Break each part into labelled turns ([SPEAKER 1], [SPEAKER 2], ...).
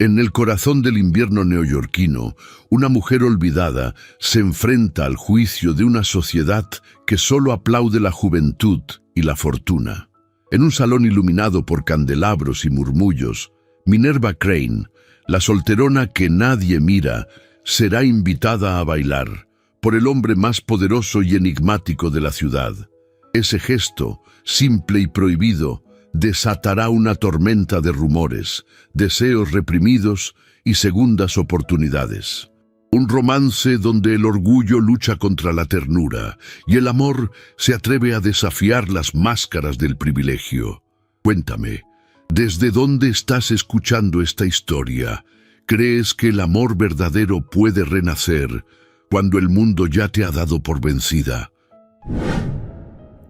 [SPEAKER 1] En el corazón del invierno neoyorquino, una mujer olvidada se enfrenta al juicio de una sociedad que solo aplaude la juventud y la fortuna. En un salón iluminado por candelabros y murmullos, Minerva Crane, la solterona que nadie mira, será invitada a bailar por el hombre más poderoso y enigmático de la ciudad. Ese gesto, simple y prohibido, desatará una tormenta de rumores, deseos reprimidos y segundas oportunidades. Un romance donde el orgullo lucha contra la ternura y el amor se atreve a desafiar las máscaras del privilegio. Cuéntame, ¿desde dónde estás escuchando esta historia? ¿Crees que el amor verdadero puede renacer cuando el mundo ya te ha dado por vencida?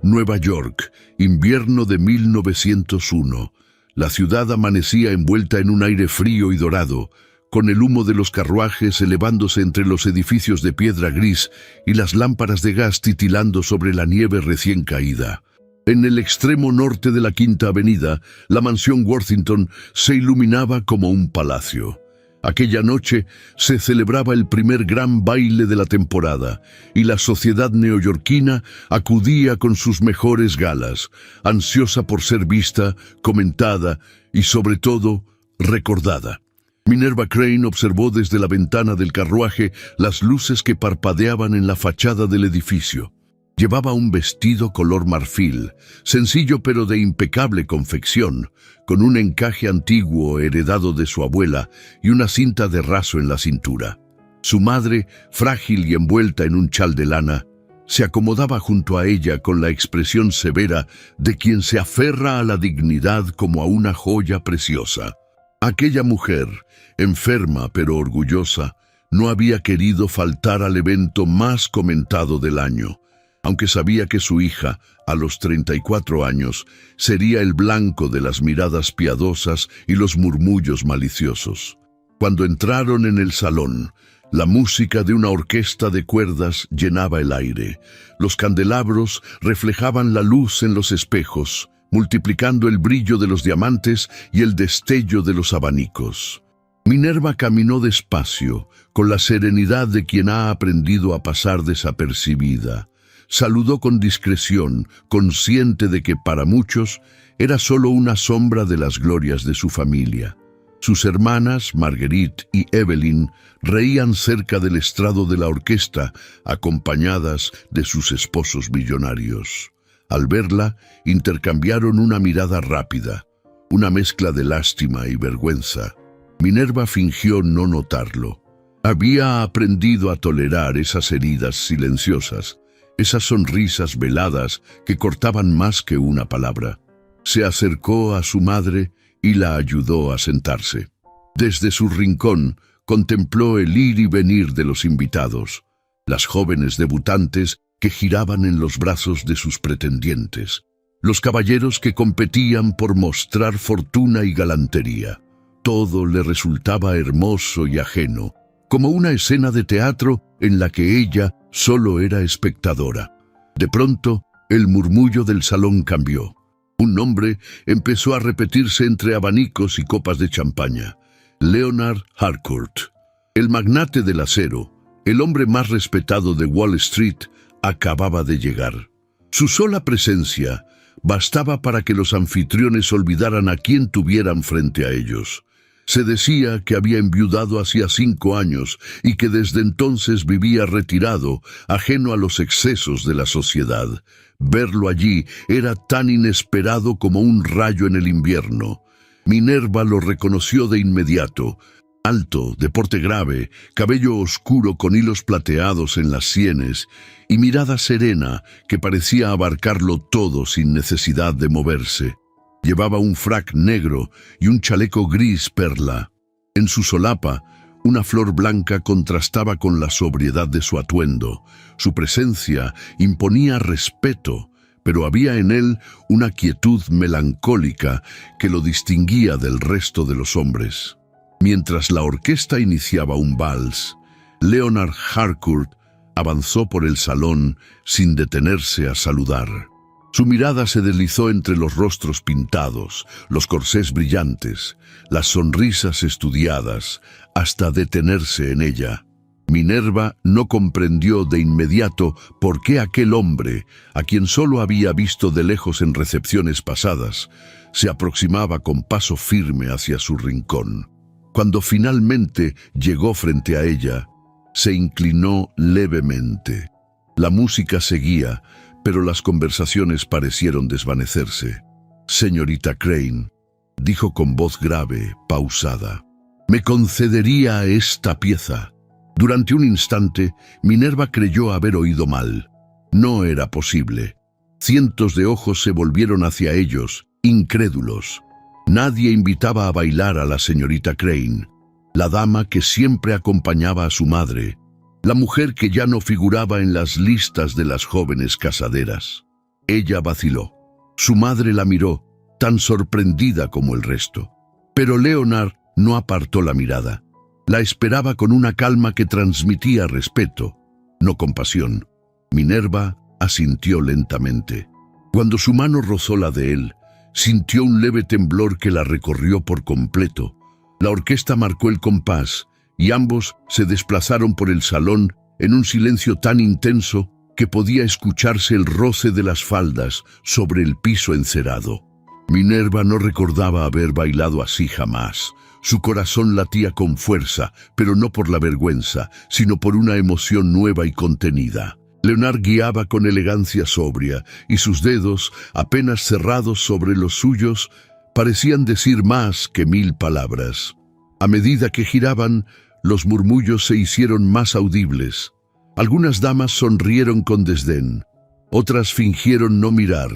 [SPEAKER 1] Nueva York, invierno de 1901. La ciudad amanecía envuelta en un aire frío y dorado, con el humo de los carruajes elevándose entre los edificios de piedra gris y las lámparas de gas titilando sobre la nieve recién caída. En el extremo norte de la Quinta Avenida, la mansión Worthington se iluminaba como un palacio. Aquella noche se celebraba el primer gran baile de la temporada y la sociedad neoyorquina acudía con sus mejores galas, ansiosa por ser vista, comentada y, sobre todo, recordada. Minerva Crane observó desde la ventana del carruaje las luces que parpadeaban en la fachada del edificio. Llevaba un vestido color marfil, sencillo pero de impecable confección, con un encaje antiguo heredado de su abuela y una cinta de raso en la cintura. Su madre, frágil y envuelta en un chal de lana, se acomodaba junto a ella con la expresión severa de quien se aferra a la dignidad como a una joya preciosa. Aquella mujer, enferma pero orgullosa, no había querido faltar al evento más comentado del año, aunque sabía que su hija, a los 34 años, sería el blanco de las miradas piadosas y los murmullos maliciosos. Cuando entraron en el salón, la música de una orquesta de cuerdas llenaba el aire. Los candelabros reflejaban la luz en los espejos, multiplicando el brillo de los diamantes y el destello de los abanicos. Minerva caminó despacio, con la serenidad de quien ha aprendido a pasar desapercibida. Saludó con discreción, consciente de que para muchos era solo una sombra de las glorias de su familia. Sus hermanas, Marguerite y Evelyn, reían cerca del estrado de la orquesta, acompañadas de sus esposos millonarios. Al verla, intercambiaron una mirada rápida, una mezcla de lástima y vergüenza. Minerva fingió no notarlo. Había aprendido a tolerar esas heridas silenciosas, esas sonrisas veladas que cortaban más que una palabra. Se acercó a su madre y la ayudó a sentarse. Desde su rincón contempló el ir y venir de los invitados, las jóvenes debutantes que giraban en los brazos de sus pretendientes, los caballeros que competían por mostrar fortuna y galantería. Todo le resultaba hermoso y ajeno, como una escena de teatro en la que ella solo era espectadora. De pronto, el murmullo del salón cambió. Un nombre empezó a repetirse entre abanicos y copas de champaña. Leonard Harcourt. El magnate del acero, el hombre más respetado de Wall Street, acababa de llegar. Su sola presencia bastaba para que los anfitriones olvidaran a quien tuvieran frente a ellos. Se decía que había enviudado hacía 5 años y que desde entonces vivía retirado, ajeno a los excesos de la sociedad. Verlo allí era tan inesperado como un rayo en el invierno. Minerva lo reconoció de inmediato. Alto, de porte grave, cabello oscuro con hilos plateados en las sienes y mirada serena que parecía abarcarlo todo sin necesidad de moverse. Llevaba un frac negro y un chaleco gris perla. En su solapa, una flor blanca contrastaba con la sobriedad de su atuendo. Su presencia imponía respeto, pero había en él una quietud melancólica que lo distinguía del resto de los hombres. Mientras la orquesta iniciaba un vals, Leonard Harcourt avanzó por el salón sin detenerse a saludar. Su mirada se deslizó entre los rostros pintados, los corsés brillantes, las sonrisas estudiadas, hasta detenerse en ella. Minerva no comprendió de inmediato por qué aquel hombre, a quien solo había visto de lejos en recepciones pasadas, se aproximaba con paso firme hacia su rincón. Cuando finalmente llegó frente a ella, se inclinó levemente. La música seguía, pero las conversaciones parecieron desvanecerse. «Señorita Crane», dijo con voz grave, pausada, «¿me concedería esta pieza?» Durante un instante, Minerva creyó haber oído mal. No era posible. Cientos de ojos se volvieron hacia ellos, incrédulos. Nadie invitaba a bailar a la señorita Crane, la dama que siempre acompañaba a su madre, la mujer que ya no figuraba en las listas de las jóvenes casaderas. Ella vaciló. Su madre la miró, tan sorprendida como el resto. Pero Leonard no apartó la mirada. La esperaba con una calma que transmitía respeto, no compasión. Minerva asintió lentamente. Cuando su mano rozó la de él, sintió un leve temblor que la recorrió por completo. La orquesta marcó el compás y ambos se desplazaron por el salón en un silencio tan intenso que podía escucharse el roce de las faldas sobre el piso encerado. Minerva no recordaba haber bailado así jamás. Su corazón latía con fuerza, pero no por la vergüenza, sino por una emoción nueva y contenida. Leonard guiaba con elegancia sobria, y sus dedos, apenas cerrados sobre los suyos, parecían decir más que 1000 palabras. A medida que giraban, los murmullos se hicieron más audibles. Algunas damas sonrieron con desdén, otras fingieron no mirar.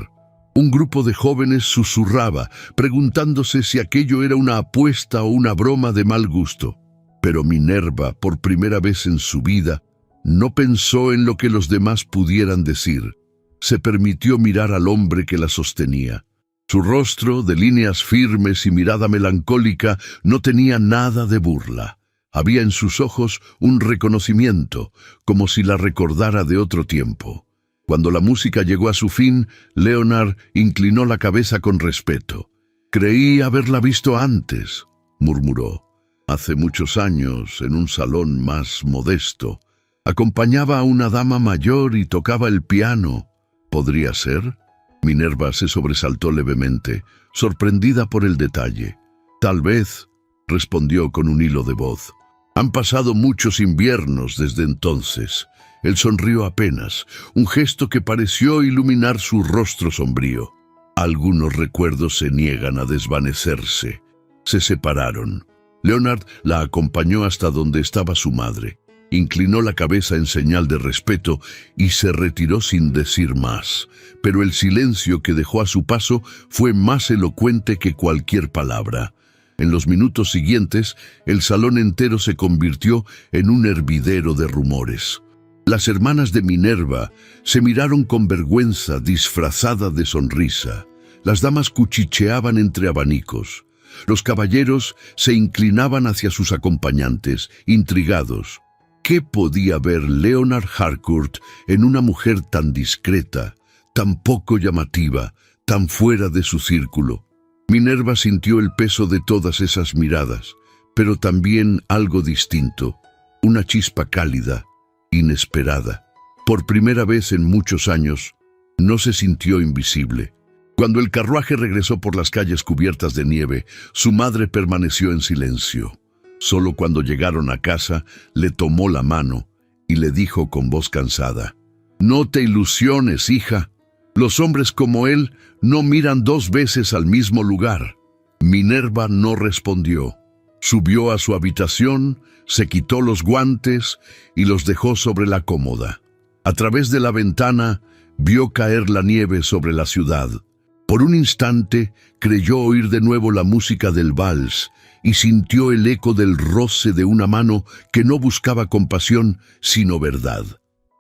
[SPEAKER 1] Un grupo de jóvenes susurraba, preguntándose si aquello era una apuesta o una broma de mal gusto. Pero Minerva, por primera vez en su vida, no pensó en lo que los demás pudieran decir. Se permitió mirar al hombre que la sostenía. Su rostro, de líneas firmes y mirada melancólica, no tenía nada de burla. Había en sus ojos un reconocimiento, como si la recordara de otro tiempo. Cuando la música llegó a su fin, Leonard inclinó la cabeza con respeto. «Creí haberla visto antes», murmuró. «Hace muchos años, en un salón más modesto. Acompañaba a una dama mayor y tocaba el piano. ¿Podría ser?» Minerva se sobresaltó levemente, sorprendida por el detalle. «Tal vez», respondió con un hilo de voz. «Han pasado muchos inviernos desde entonces». Él sonrió apenas, un gesto que pareció iluminar su rostro sombrío. Algunos recuerdos se niegan a desvanecerse. Se separaron. Leonard la acompañó hasta donde estaba su madre. Inclinó la cabeza en señal de respeto y se retiró sin decir más. Pero el silencio que dejó a su paso fue más elocuente que cualquier palabra. En los minutos siguientes, el salón entero se convirtió en un hervidero de rumores. Las hermanas de Minerva se miraron con vergüenza disfrazada de sonrisa. Las damas cuchicheaban entre abanicos. Los caballeros se inclinaban hacia sus acompañantes, intrigados. ¿Qué podía ver Leonard Harcourt en una mujer tan discreta, tan poco llamativa, tan fuera de su círculo? Minerva sintió el peso de todas esas miradas, pero también algo distinto, una chispa cálida, inesperada. Por primera vez en muchos años, no se sintió invisible. Cuando el carruaje regresó por las calles cubiertas de nieve, su madre permaneció en silencio. Solo cuando llegaron a casa, le tomó la mano y le dijo con voz cansada: «No te ilusiones, hija. Los hombres como él no miran 2 veces al mismo lugar». Minerva no respondió. Subió a su habitación, se quitó los guantes y los dejó sobre la cómoda. A través de la ventana vio caer la nieve sobre la ciudad. Por un instante creyó oír de nuevo la música del vals y sintió el eco del roce de una mano que no buscaba compasión, sino verdad.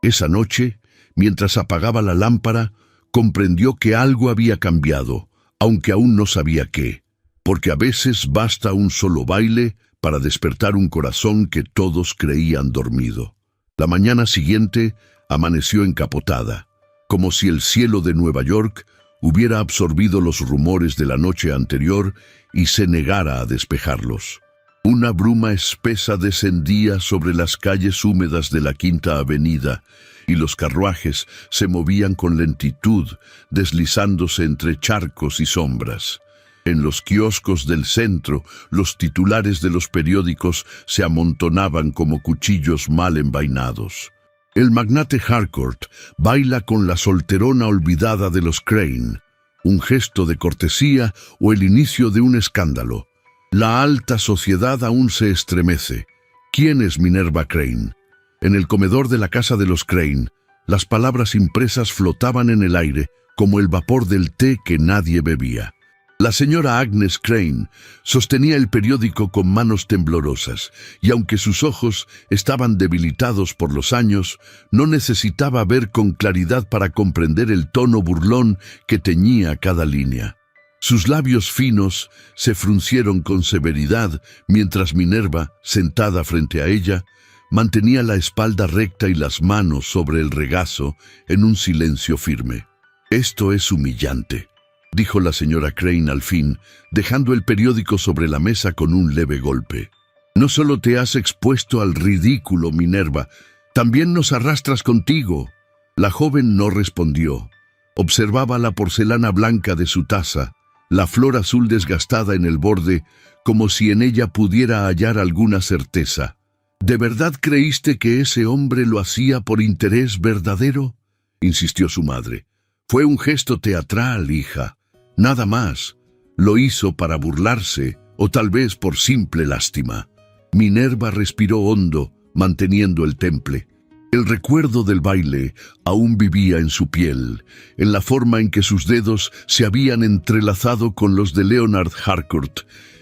[SPEAKER 1] Esa noche, mientras apagaba la lámpara, comprendió que algo había cambiado, aunque aún no sabía qué. Porque a veces basta un solo baile para despertar un corazón que todos creían dormido. La mañana siguiente amaneció encapotada. como si el cielo de Nueva York hubiera absorbido los rumores de la noche anterior y se negara a despejarlos. Una bruma espesa descendía sobre las calles húmedas de la Quinta Avenida, y los carruajes se movían con lentitud, deslizándose entre charcos y sombras. En los kioscos del centro, los titulares de los periódicos se amontonaban como cuchillos mal envainados. El magnate Harcourt baila con la solterona olvidada de los Crane, un gesto de cortesía o el inicio de un escándalo. La alta sociedad aún se estremece. ¿Quién es Minerva Crane? En el comedor de la casa de los Crane, las palabras impresas flotaban en el aire como el vapor del té que nadie bebía. La señora Agnes Crane sostenía el periódico con manos temblorosas, y aunque sus ojos estaban debilitados por los años, no necesitaba ver con claridad para comprender el tono burlón que teñía cada línea. Sus labios finos se fruncieron con severidad mientras Minerva, sentada frente a ella, mantenía la espalda recta y las manos sobre el regazo en un silencio firme. «Esto es humillante», dijo la señora Crane al fin, dejando el periódico sobre la mesa con un leve golpe. «No solo te has expuesto al ridículo, Minerva, también nos arrastras contigo». La joven no respondió. Observaba la porcelana blanca de su taza, la flor azul desgastada en el borde, como si en ella pudiera hallar alguna certeza. «¿De verdad creíste que ese hombre lo hacía por interés verdadero?», insistió su madre. «Fue un gesto teatral, hija. Nada más. Lo hizo para burlarse, o tal vez por simple lástima». Minerva respiró hondo, manteniendo el temple. El recuerdo del baile aún vivía en su piel, en la forma en que sus dedos se habían entrelazado con los de Leonard Harcourt,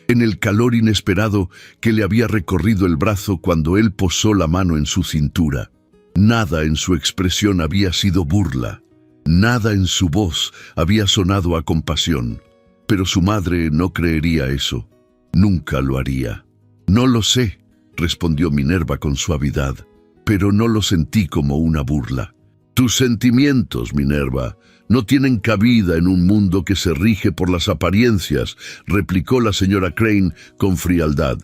[SPEAKER 1] en el calor inesperado que le había recorrido el brazo cuando él posó la mano en su cintura. Nada en su expresión había sido burla. Nada en su voz había sonado a compasión, pero su madre no creería eso. Nunca lo haría. «No lo sé», respondió Minerva con suavidad, «pero no lo sentí como una burla». «Tus sentimientos, Minerva, no tienen cabida en un mundo que se rige por las apariencias», replicó la señora Crane con frialdad.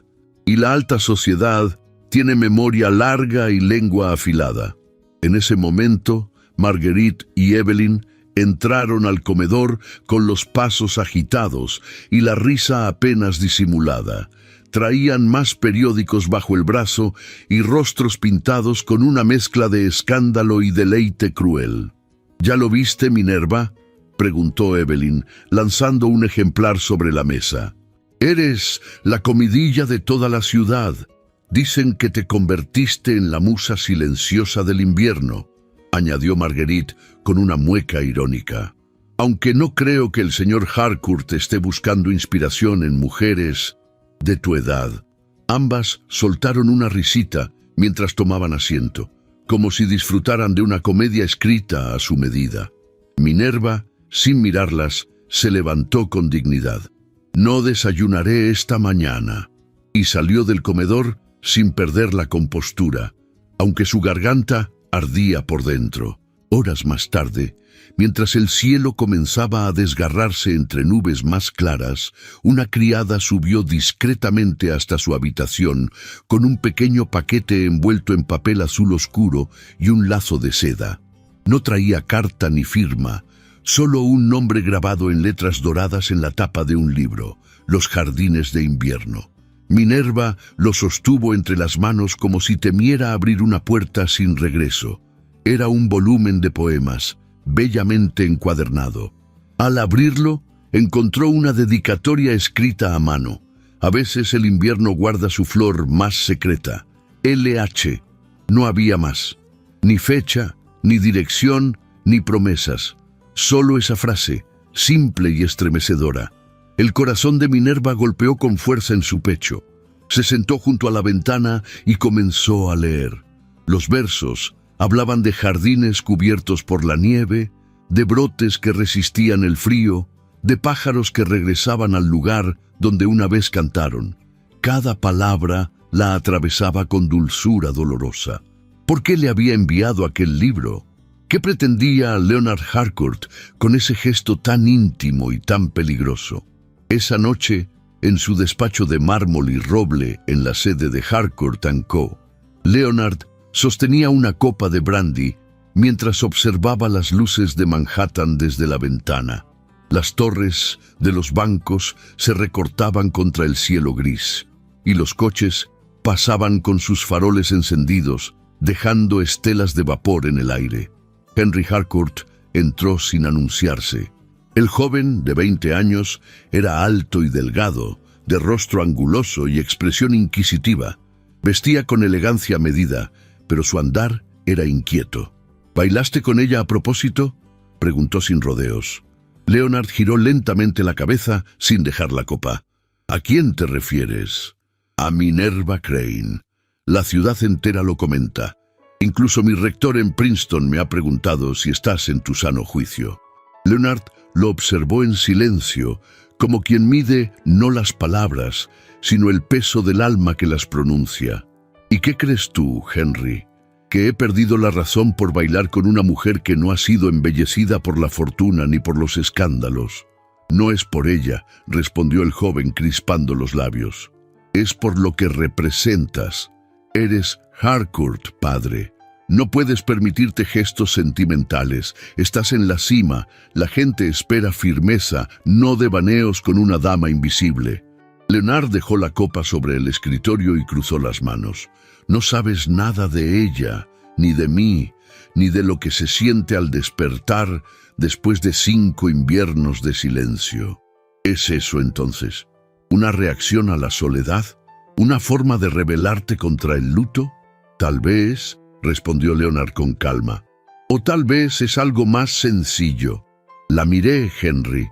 [SPEAKER 1] «Y la alta sociedad tiene memoria larga y lengua afilada». En ese momento, Marguerite y Evelyn entraron al comedor con los pasos agitados y la risa apenas disimulada. Traían más periódicos bajo el brazo y rostros pintados con una mezcla de escándalo y deleite cruel. «¿Ya lo viste, Minerva?», preguntó Evelyn, lanzando un ejemplar sobre la mesa. «Eres la comidilla de toda la ciudad. Dicen que te convertiste en la musa silenciosa del invierno», añadió Marguerite con una mueca irónica. «Aunque no creo que el señor Harcourt esté buscando inspiración en mujeres de tu edad». Ambas soltaron una risita mientras tomaban asiento, como si disfrutaran de una comedia escrita a su medida. Minerva, sin mirarlas, se levantó con dignidad. «No desayunaré esta mañana», y salió del comedor sin perder la compostura, aunque su garganta ardía por dentro. Horas más tarde, mientras el cielo comenzaba a desgarrarse entre nubes más claras, una criada subió discretamente hasta su habitación con un pequeño paquete envuelto en papel azul oscuro y un lazo de seda. No traía carta ni firma, solo un nombre grabado en letras doradas en la tapa de un libro: Los jardines de invierno. Minerva lo sostuvo entre las manos como si temiera abrir una puerta sin regreso. Era un volumen de poemas, bellamente encuadernado. Al abrirlo, encontró una dedicatoria escrita a mano. A veces el invierno guarda su flor más secreta. LH. No había más. Ni fecha, ni dirección, ni promesas. Solo esa frase, simple y estremecedora. El corazón de Minerva golpeó con fuerza en su pecho. Se sentó junto a la ventana y comenzó a leer. Los versos hablaban de jardines cubiertos por la nieve, de brotes que resistían el frío, de pájaros que regresaban al lugar donde una vez cantaron. Cada palabra la atravesaba con dulzura dolorosa. ¿Por qué le había enviado aquel libro? ¿Qué pretendía Leonard Harcourt con ese gesto tan íntimo y tan peligroso? Esa noche, en su despacho de mármol y roble en la sede de Harcourt & Co., Leonard sostenía una copa de brandy mientras observaba las luces de Manhattan desde la ventana. Las torres de los bancos se recortaban contra el cielo gris, y los coches pasaban con sus faroles encendidos, dejando estelas de vapor en el aire. Henry Harcourt entró sin anunciarse. El joven, de 20 años, era alto y delgado, de rostro anguloso y expresión inquisitiva. Vestía con elegancia medida, pero su andar era inquieto. ¿Bailaste con ella a propósito?, preguntó sin rodeos. Leonard giró lentamente la cabeza sin dejar la copa. ¿A quién te refieres? A Minerva Crane. La ciudad entera lo comenta. Incluso mi rector en Princeton me ha preguntado si estás en tu sano juicio. Leonard lo observó en silencio, como quien mide no las palabras, sino el peso del alma que las pronuncia. ¿Y qué crees tú, Henry? ¿Que he perdido la razón por bailar con una mujer que no ha sido embellecida por la fortuna ni por los escándalos? No es por ella, respondió el joven crispando los labios. Es por lo que representas. Eres Harcourt, padre. No puedes permitirte gestos sentimentales. Estás en la cima. La gente espera firmeza, no devaneos con una dama invisible. Leonard dejó la copa sobre el escritorio y cruzó las manos. No sabes nada de ella, ni de mí, ni de lo que se siente al despertar después de 5 inviernos de silencio. ¿Es eso entonces una reacción a la soledad? ¿Una forma de rebelarte contra el luto? Tal vez, respondió Leonard con calma. O tal vez es algo más sencillo. La miré, Henry,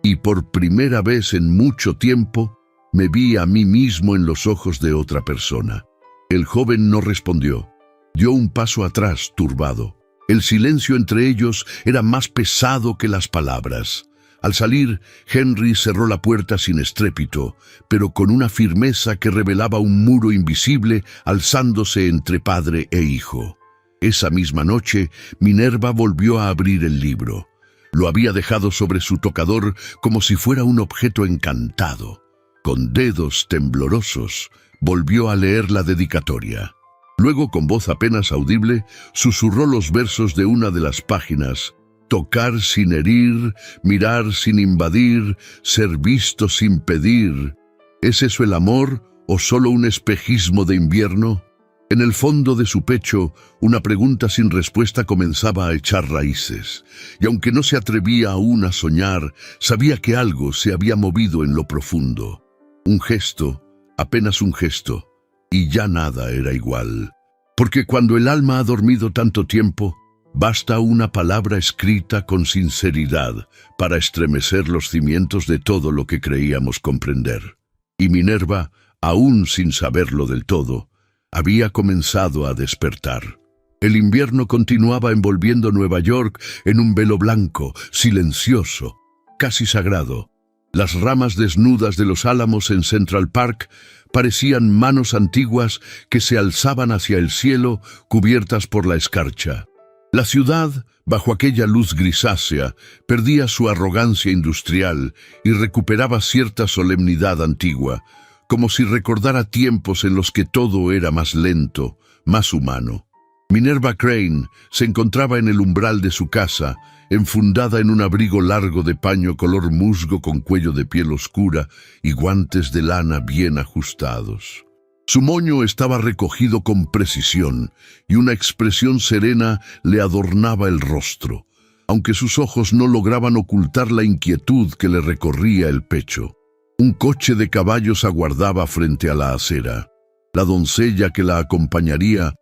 [SPEAKER 1] y por primera vez en mucho tiempo me vi a mí mismo en los ojos de otra persona. El joven no respondió. Dio un paso atrás, turbado. El silencio entre ellos era más pesado que las palabras. Al salir, Henry cerró la puerta sin estrépito, pero con una firmeza que revelaba un muro invisible alzándose entre padre e hijo. Esa misma noche, Minerva volvió a abrir el libro. Lo había dejado sobre su tocador como si fuera un objeto encantado. Con dedos temblorosos, volvió a leer la dedicatoria. Luego, con voz apenas audible, susurró los versos de una de las páginas. Tocar sin herir, mirar sin invadir, ser visto sin pedir. ¿Es eso el amor o solo un espejismo de invierno? En el fondo de su pecho, una pregunta sin respuesta comenzaba a echar raíces, y aunque no se atrevía aún a soñar, sabía que algo se había movido en lo profundo. Un gesto, apenas un gesto, y ya nada era igual. Porque cuando el alma ha dormido tanto tiempo, basta una palabra escrita con sinceridad para estremecer los cimientos de todo lo que creíamos comprender. Y Minerva, aún sin saberlo del todo, había comenzado a despertar. El invierno continuaba envolviendo Nueva York en un velo blanco, silencioso, casi sagrado. Las ramas desnudas de los álamos en Central Park parecían manos antiguas que se alzaban hacia el cielo cubiertas por la escarcha. La ciudad, bajo aquella luz grisácea, perdía su arrogancia industrial y recuperaba cierta solemnidad antigua, como si recordara tiempos en los que todo era más lento, más humano. Minerva Crane se encontraba en el umbral de su casa, enfundada en un abrigo largo de paño color musgo con cuello de piel oscura y guantes de lana bien ajustados. Su moño estaba recogido con precisión y una expresión serena le adornaba el rostro, aunque sus ojos no lograban ocultar la inquietud que le recorría el pecho. Un coche de caballos aguardaba frente a la acera. La doncella que la acompañaría,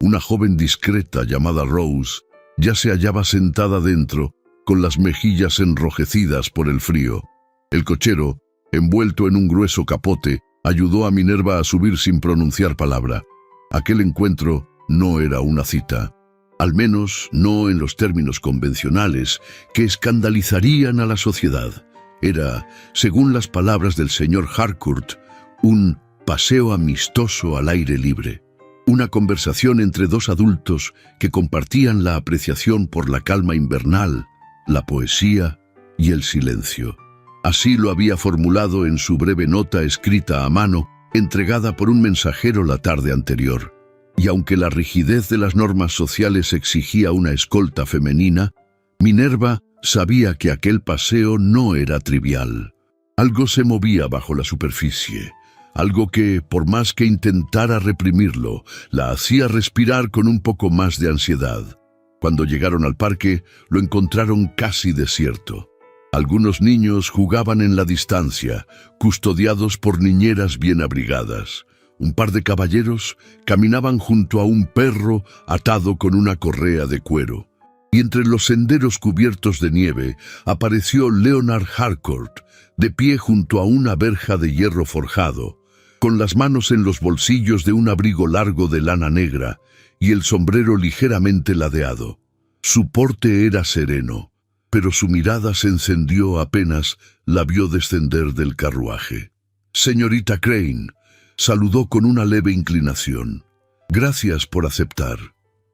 [SPEAKER 1] una joven discreta llamada Rose, ya se hallaba sentada dentro, con las mejillas enrojecidas por el frío. El cochero, envuelto en un grueso capote, ayudó a Minerva a subir sin pronunciar palabra. Aquel encuentro no era una cita, al menos no en los términos convencionales que escandalizarían a la sociedad. Era, según las palabras del señor Harcourt, un paseo amistoso al aire libre. una conversación entre dos adultos que compartían la apreciación por la calma invernal, la poesía y el silencio. Así lo había formulado en su breve nota escrita a mano, entregada por un mensajero la tarde anterior. Y aunque la rigidez de las normas sociales exigía una escolta femenina, Minerva sabía que aquel paseo no era trivial. Algo se movía bajo la superficie, algo que, por más que intentara reprimirlo, la hacía respirar con un poco más de ansiedad. Cuando llegaron al parque, lo encontraron casi desierto. Algunos niños jugaban en la distancia, custodiados por niñeras bien abrigadas. Un par de caballeros caminaban junto a un perro atado con una correa de cuero. Y entre los senderos cubiertos de nieve apareció Leonard Harcourt, de pie junto a una verja de hierro forjado, con las manos en los bolsillos de un abrigo largo de lana negra y el sombrero ligeramente ladeado. Su porte era sereno, pero su mirada se encendió apenas la vio descender del carruaje. «Señorita Crane», saludó con una leve inclinación. «Gracias por aceptar».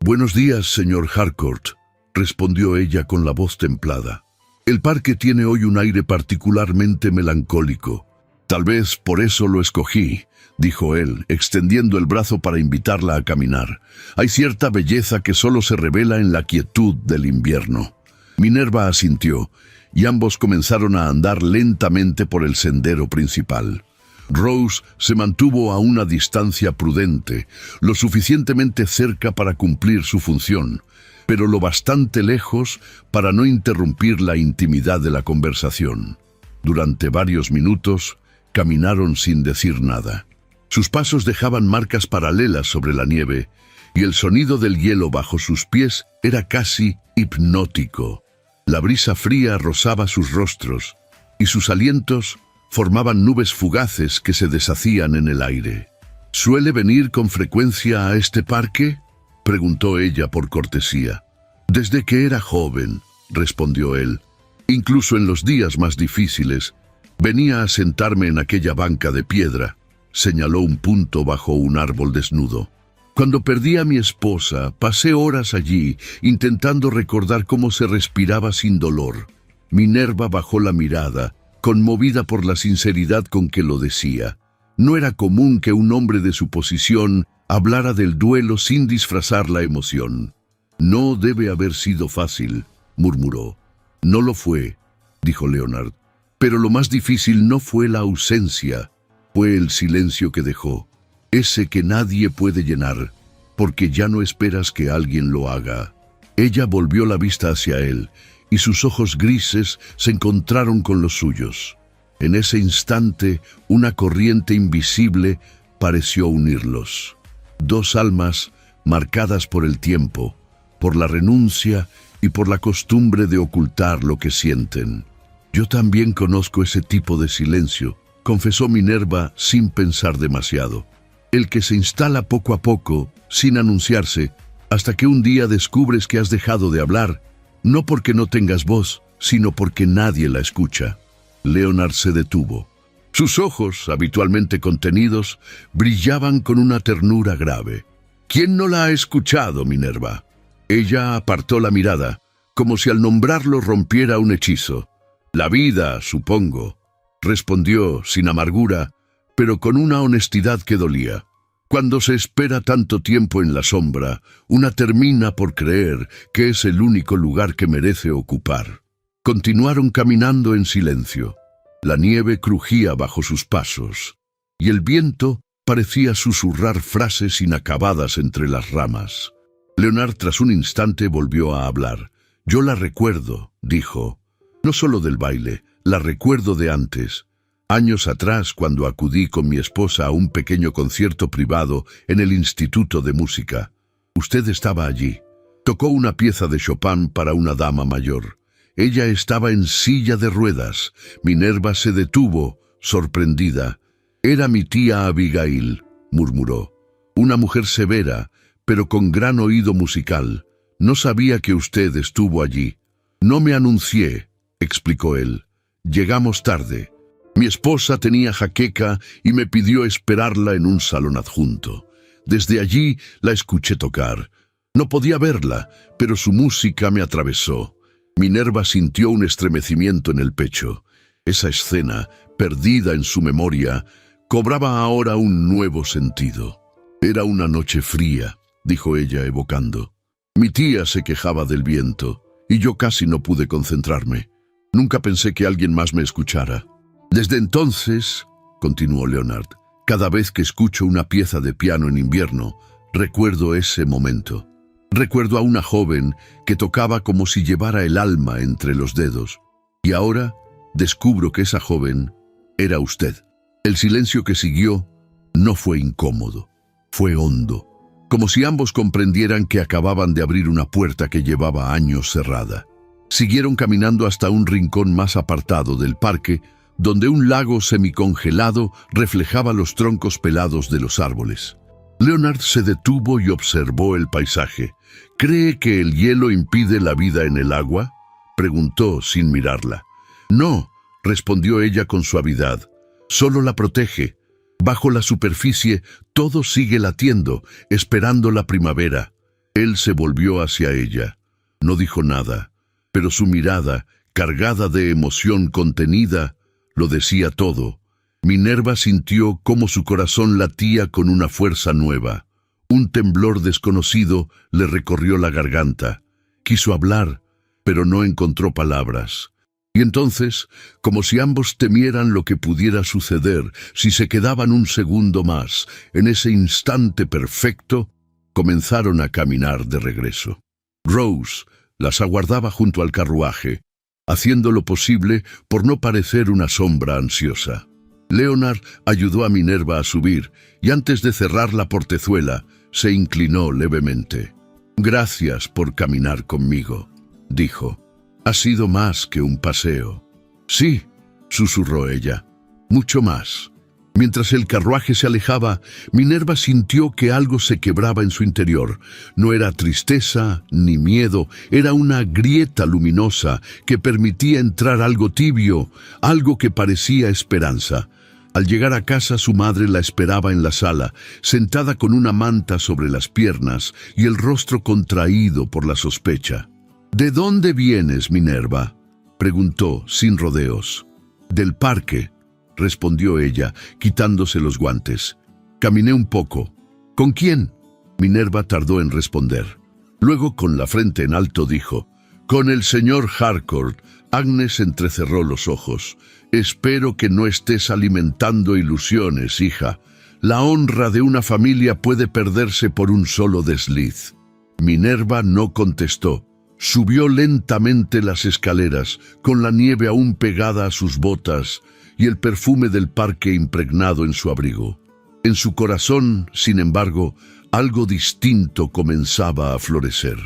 [SPEAKER 1] «Buenos días, señor Harcourt», respondió ella con la voz templada. «El parque tiene hoy un aire particularmente melancólico. Tal vez por eso lo escogí», dijo él, extendiendo el brazo para invitarla a caminar. «Hay cierta belleza que solo se revela en la quietud del invierno». Minerva asintió, y ambos comenzaron a andar lentamente por el sendero principal. Rose se mantuvo a una distancia prudente, lo suficientemente cerca para cumplir su función, pero lo bastante lejos para no interrumpir la intimidad de la conversación. Durante varios minutos, caminaron sin decir nada. Sus pasos dejaban marcas paralelas sobre la nieve, y el sonido del hielo bajo sus pies era casi hipnótico. La brisa fría rozaba sus rostros, y sus alientos formaban nubes fugaces que se deshacían en el aire. «¿Suele venir con frecuencia a este parque?», preguntó ella por cortesía. «Desde que era joven», respondió él. «Incluso en los días más difíciles, venía a sentarme en aquella banca de piedra», señaló un punto bajo un árbol desnudo. «Cuando perdí a mi esposa, pasé horas allí, intentando recordar cómo se respiraba sin dolor». Minerva bajó la mirada, conmovida por la sinceridad con que lo decía. No era común que un hombre de su posición hablara del duelo sin disfrazar la emoción. «No debe haber sido fácil», murmuró. «No lo fue», dijo Leonard. «Pero lo más difícil no fue la ausencia, fue el silencio que dejó, ese que nadie puede llenar, porque ya no esperas que alguien lo haga». Ella volvió la vista hacia él, y sus ojos grises se encontraron con los suyos. En ese instante, una corriente invisible pareció unirlos. Dos almas marcadas por el tiempo, por la renuncia y por la costumbre de ocultar lo que sienten. «Yo también conozco ese tipo de silencio», confesó Minerva sin pensar demasiado. «El que se instala poco a poco, sin anunciarse, hasta que un día descubres que has dejado de hablar, no porque no tengas voz, sino porque nadie la escucha». Leonard se detuvo. Sus ojos, habitualmente contenidos, brillaban con una ternura grave. «¿Quién no la ha escuchado, Minerva?». Ella apartó la mirada, como si al nombrarlo rompiera un hechizo. «La vida, supongo», respondió sin amargura, pero con una honestidad que dolía. Cuando se espera tanto tiempo en la sombra, una termina por creer que es el único lugar que merece ocupar. Continuaron caminando en silencio. La nieve crujía bajo sus pasos, y el viento parecía susurrar frases inacabadas entre las ramas. Leonard, tras un instante, volvió a hablar. «Yo la recuerdo», dijo. «No solo del baile, la recuerdo de antes. Años atrás, cuando acudí con mi esposa a un pequeño concierto privado en el Instituto de Música. Usted estaba allí. Tocó una pieza de Chopin para una dama mayor. Ella estaba en silla de ruedas». Minerva se detuvo, sorprendida. «Era mi tía Abigail», murmuró. «Una mujer severa, pero con gran oído musical. No sabía que usted estuvo allí». «No me anuncié», explicó él. «Llegamos tarde. Mi esposa tenía jaqueca y me pidió esperarla en un salón adjunto. Desde allí la escuché tocar. No podía verla, pero su música me atravesó. Minerva sintió un estremecimiento en el pecho. Esa escena, perdida en su memoria, cobraba ahora un nuevo sentido. Era una noche fría, dijo ella evocando. Mi tía se quejaba del viento, y yo casi no pude concentrarme. Nunca pensé que alguien más me escuchara. Desde entonces, continuó Leonard, cada vez que escucho una pieza de piano en invierno, recuerdo ese momento. Recuerdo a una joven que tocaba como si llevara el alma entre los dedos. Y ahora descubro que esa joven era usted. El silencio que siguió no fue incómodo, fue hondo, como si ambos comprendieran que acababan de abrir una puerta que llevaba años cerrada. Siguieron caminando hasta un rincón más apartado del parque, donde un lago semicongelado reflejaba los troncos pelados de los árboles. Leonard se detuvo y observó el paisaje. ¿Cree que el hielo impide la vida en el agua?, preguntó sin mirarla. No, respondió ella con suavidad. Solo la protege. Bajo la superficie todo sigue latiendo, esperando la primavera. Él se volvió hacia ella. No dijo nada, pero su mirada, cargada de emoción contenida, lo decía todo. Minerva sintió cómo su corazón latía con una fuerza nueva. Un temblor desconocido le recorrió la garganta. Quiso hablar, pero no encontró palabras. Y entonces, como si ambos temieran lo que pudiera suceder si se quedaban un segundo más, en ese instante perfecto, comenzaron a caminar de regreso. Rose las aguardaba junto al carruaje, haciendo lo posible por no parecer una sombra ansiosa. Leonard ayudó a Minerva a subir, y antes de cerrar la portezuela, se inclinó levemente. «Gracias por caminar conmigo», dijo. «Ha sido más que un paseo». «Sí», susurró ella, «mucho más». Mientras el carruaje se alejaba, Minerva sintió que algo se quebraba en su interior. No era tristeza ni miedo, era una grieta luminosa que permitía entrar algo tibio, algo que parecía esperanza. Al llegar a casa, su madre la esperaba en la sala, sentada con una manta sobre las piernas y el rostro contraído por la sospecha. «¿De dónde vienes, Minerva?», preguntó, sin rodeos. «Del parque», respondió ella, quitándose los guantes. «Caminé un poco». «¿Con quién?». Minerva tardó en responder. Luego, con la frente en alto, dijo: «Con el señor Harcourt». Agnes entrecerró los ojos. «Espero que no estés alimentando ilusiones, hija. La honra de una familia puede perderse por un solo desliz». Minerva no contestó. Subió lentamente las escaleras, con la nieve aún pegada a sus botas y el perfume del parque impregnado en su abrigo. En su corazón, sin embargo, algo distinto comenzaba a florecer.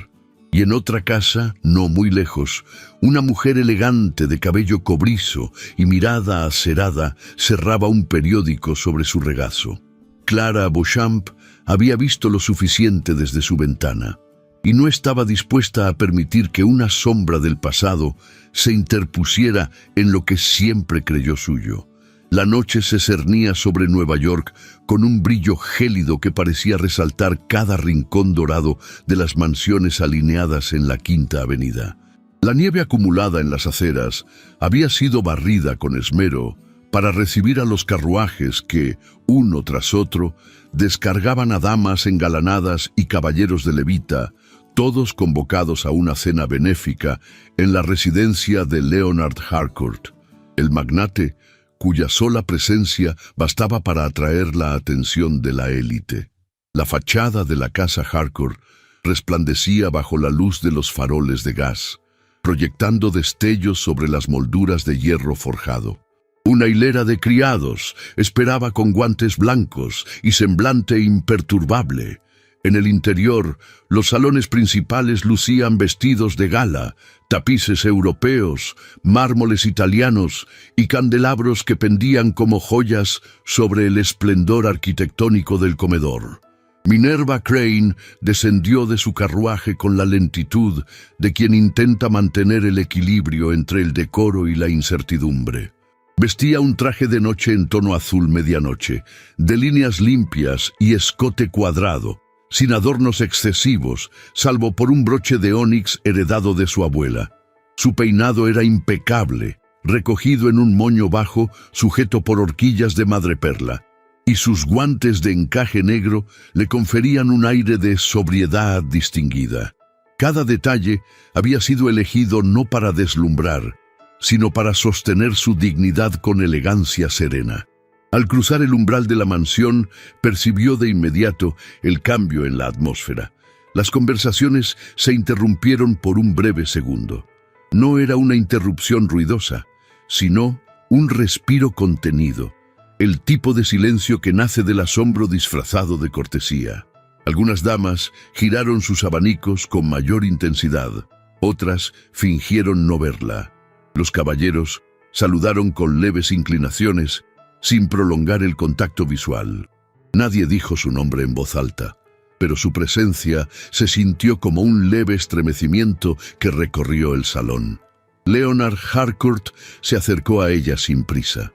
[SPEAKER 1] Y en otra casa, no muy lejos, una mujer elegante de cabello cobrizo y mirada acerada cerraba un periódico sobre su regazo. Clara Beauchamp había visto lo suficiente desde su ventana y no estaba dispuesta a permitir que una sombra del pasado se interpusiera en lo que siempre creyó suyo. La noche se cernía sobre Nueva York con un brillo gélido que parecía resaltar cada rincón dorado de las mansiones alineadas en la Quinta Avenida. La nieve acumulada en las aceras había sido barrida con esmero para recibir a los carruajes que, uno tras otro, descargaban a damas engalanadas y caballeros de levita, todos convocados a una cena benéfica en la residencia de Leonard Harcourt, el magnate cuya sola presencia bastaba para atraer la atención de la élite. La fachada de la casa Harcourt resplandecía bajo la luz de los faroles de gas, proyectando destellos sobre las molduras de hierro forjado. Una hilera de criados esperaba con guantes blancos y semblante imperturbable. En el interior, los salones principales lucían vestidos de gala, tapices europeos, mármoles italianos y candelabros que pendían como joyas sobre el esplendor arquitectónico del comedor. Minerva Crane descendió de su carruaje con la lentitud de quien intenta mantener el equilibrio entre el decoro y la incertidumbre. Vestía un traje de noche en tono azul medianoche, de líneas limpias y escote cuadrado, sin adornos excesivos, salvo por un broche de ónix heredado de su abuela. Su peinado era impecable, recogido en un moño bajo, sujeto por horquillas de madreperla, y sus guantes de encaje negro le conferían un aire de sobriedad distinguida. Cada detalle había sido elegido no para deslumbrar, sino para sostener su dignidad con elegancia serena. Al cruzar el umbral de la mansión, percibió de inmediato el cambio en la atmósfera. Las conversaciones se interrumpieron por un breve segundo. No era una interrupción ruidosa, sino un respiro contenido, el tipo de silencio que nace del asombro disfrazado de cortesía. Algunas damas giraron sus abanicos con mayor intensidad, otras fingieron no verla. Los caballeros saludaron con leves inclinaciones, sin prolongar el contacto visual. Nadie dijo su nombre en voz alta, pero su presencia se sintió como un leve estremecimiento que recorrió el salón. Leonard Harcourt se acercó a ella sin prisa.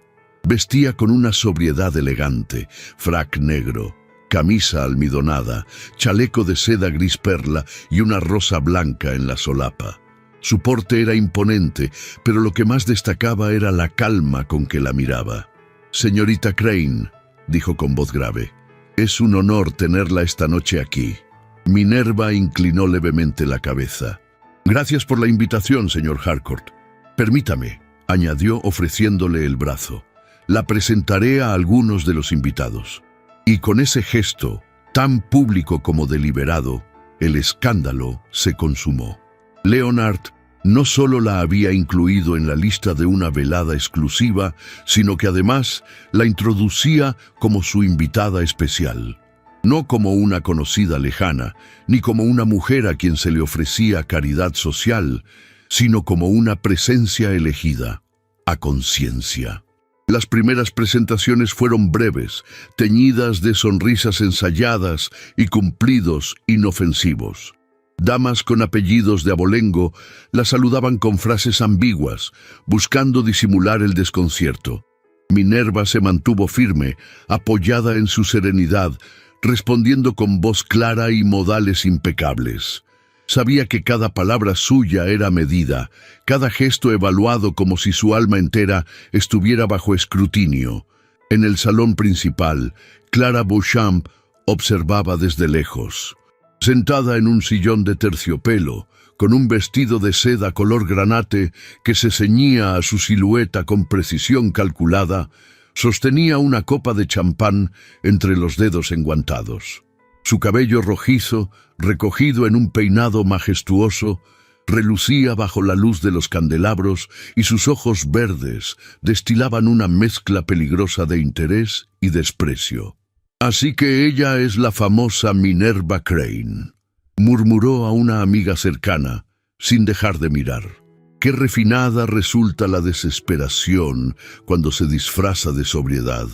[SPEAKER 1] Vestía con una sobriedad elegante, frac negro, camisa almidonada, chaleco de seda gris perla y una rosa blanca en la solapa. Su porte era imponente, pero lo que más destacaba era la calma con que la miraba. «Señorita Crane», dijo con voz grave, «es un honor tenerla esta noche aquí». Minerva inclinó levemente la cabeza. «Gracias por la invitación, señor Harcourt. Permítame», añadió ofreciéndole el brazo. «La presentaré a algunos de los invitados». Y con ese gesto, tan público como deliberado, el escándalo se consumó. Leonard no solo la había incluido en la lista de una velada exclusiva, sino que además la introducía como su invitada especial. No como una conocida lejana, ni como una mujer a quien se le ofrecía caridad social, sino como una presencia elegida, a conciencia. Las primeras presentaciones fueron breves, teñidas de sonrisas ensayadas y cumplidos inofensivos. Damas con apellidos de abolengo la saludaban con frases ambiguas, buscando disimular el desconcierto. Minerva se mantuvo firme, apoyada en su serenidad, respondiendo con voz clara y modales impecables. Sabía que cada palabra suya era medida, cada gesto evaluado como si su alma entera estuviera bajo escrutinio. En el salón principal, Clara Beauchamp observaba desde lejos. Sentada en un sillón de terciopelo, con un vestido de seda color granate que se ceñía a su silueta con precisión calculada, sostenía una copa de champán entre los dedos enguantados. Su cabello rojizo, recogido en un peinado majestuoso, relucía bajo la luz de los candelabros y sus ojos verdes destilaban una mezcla peligrosa de interés y desprecio. «Así que ella es la famosa Minerva Crane», murmuró a una amiga cercana, sin dejar de mirar. «Qué refinada resulta la desesperación cuando se disfraza de sobriedad».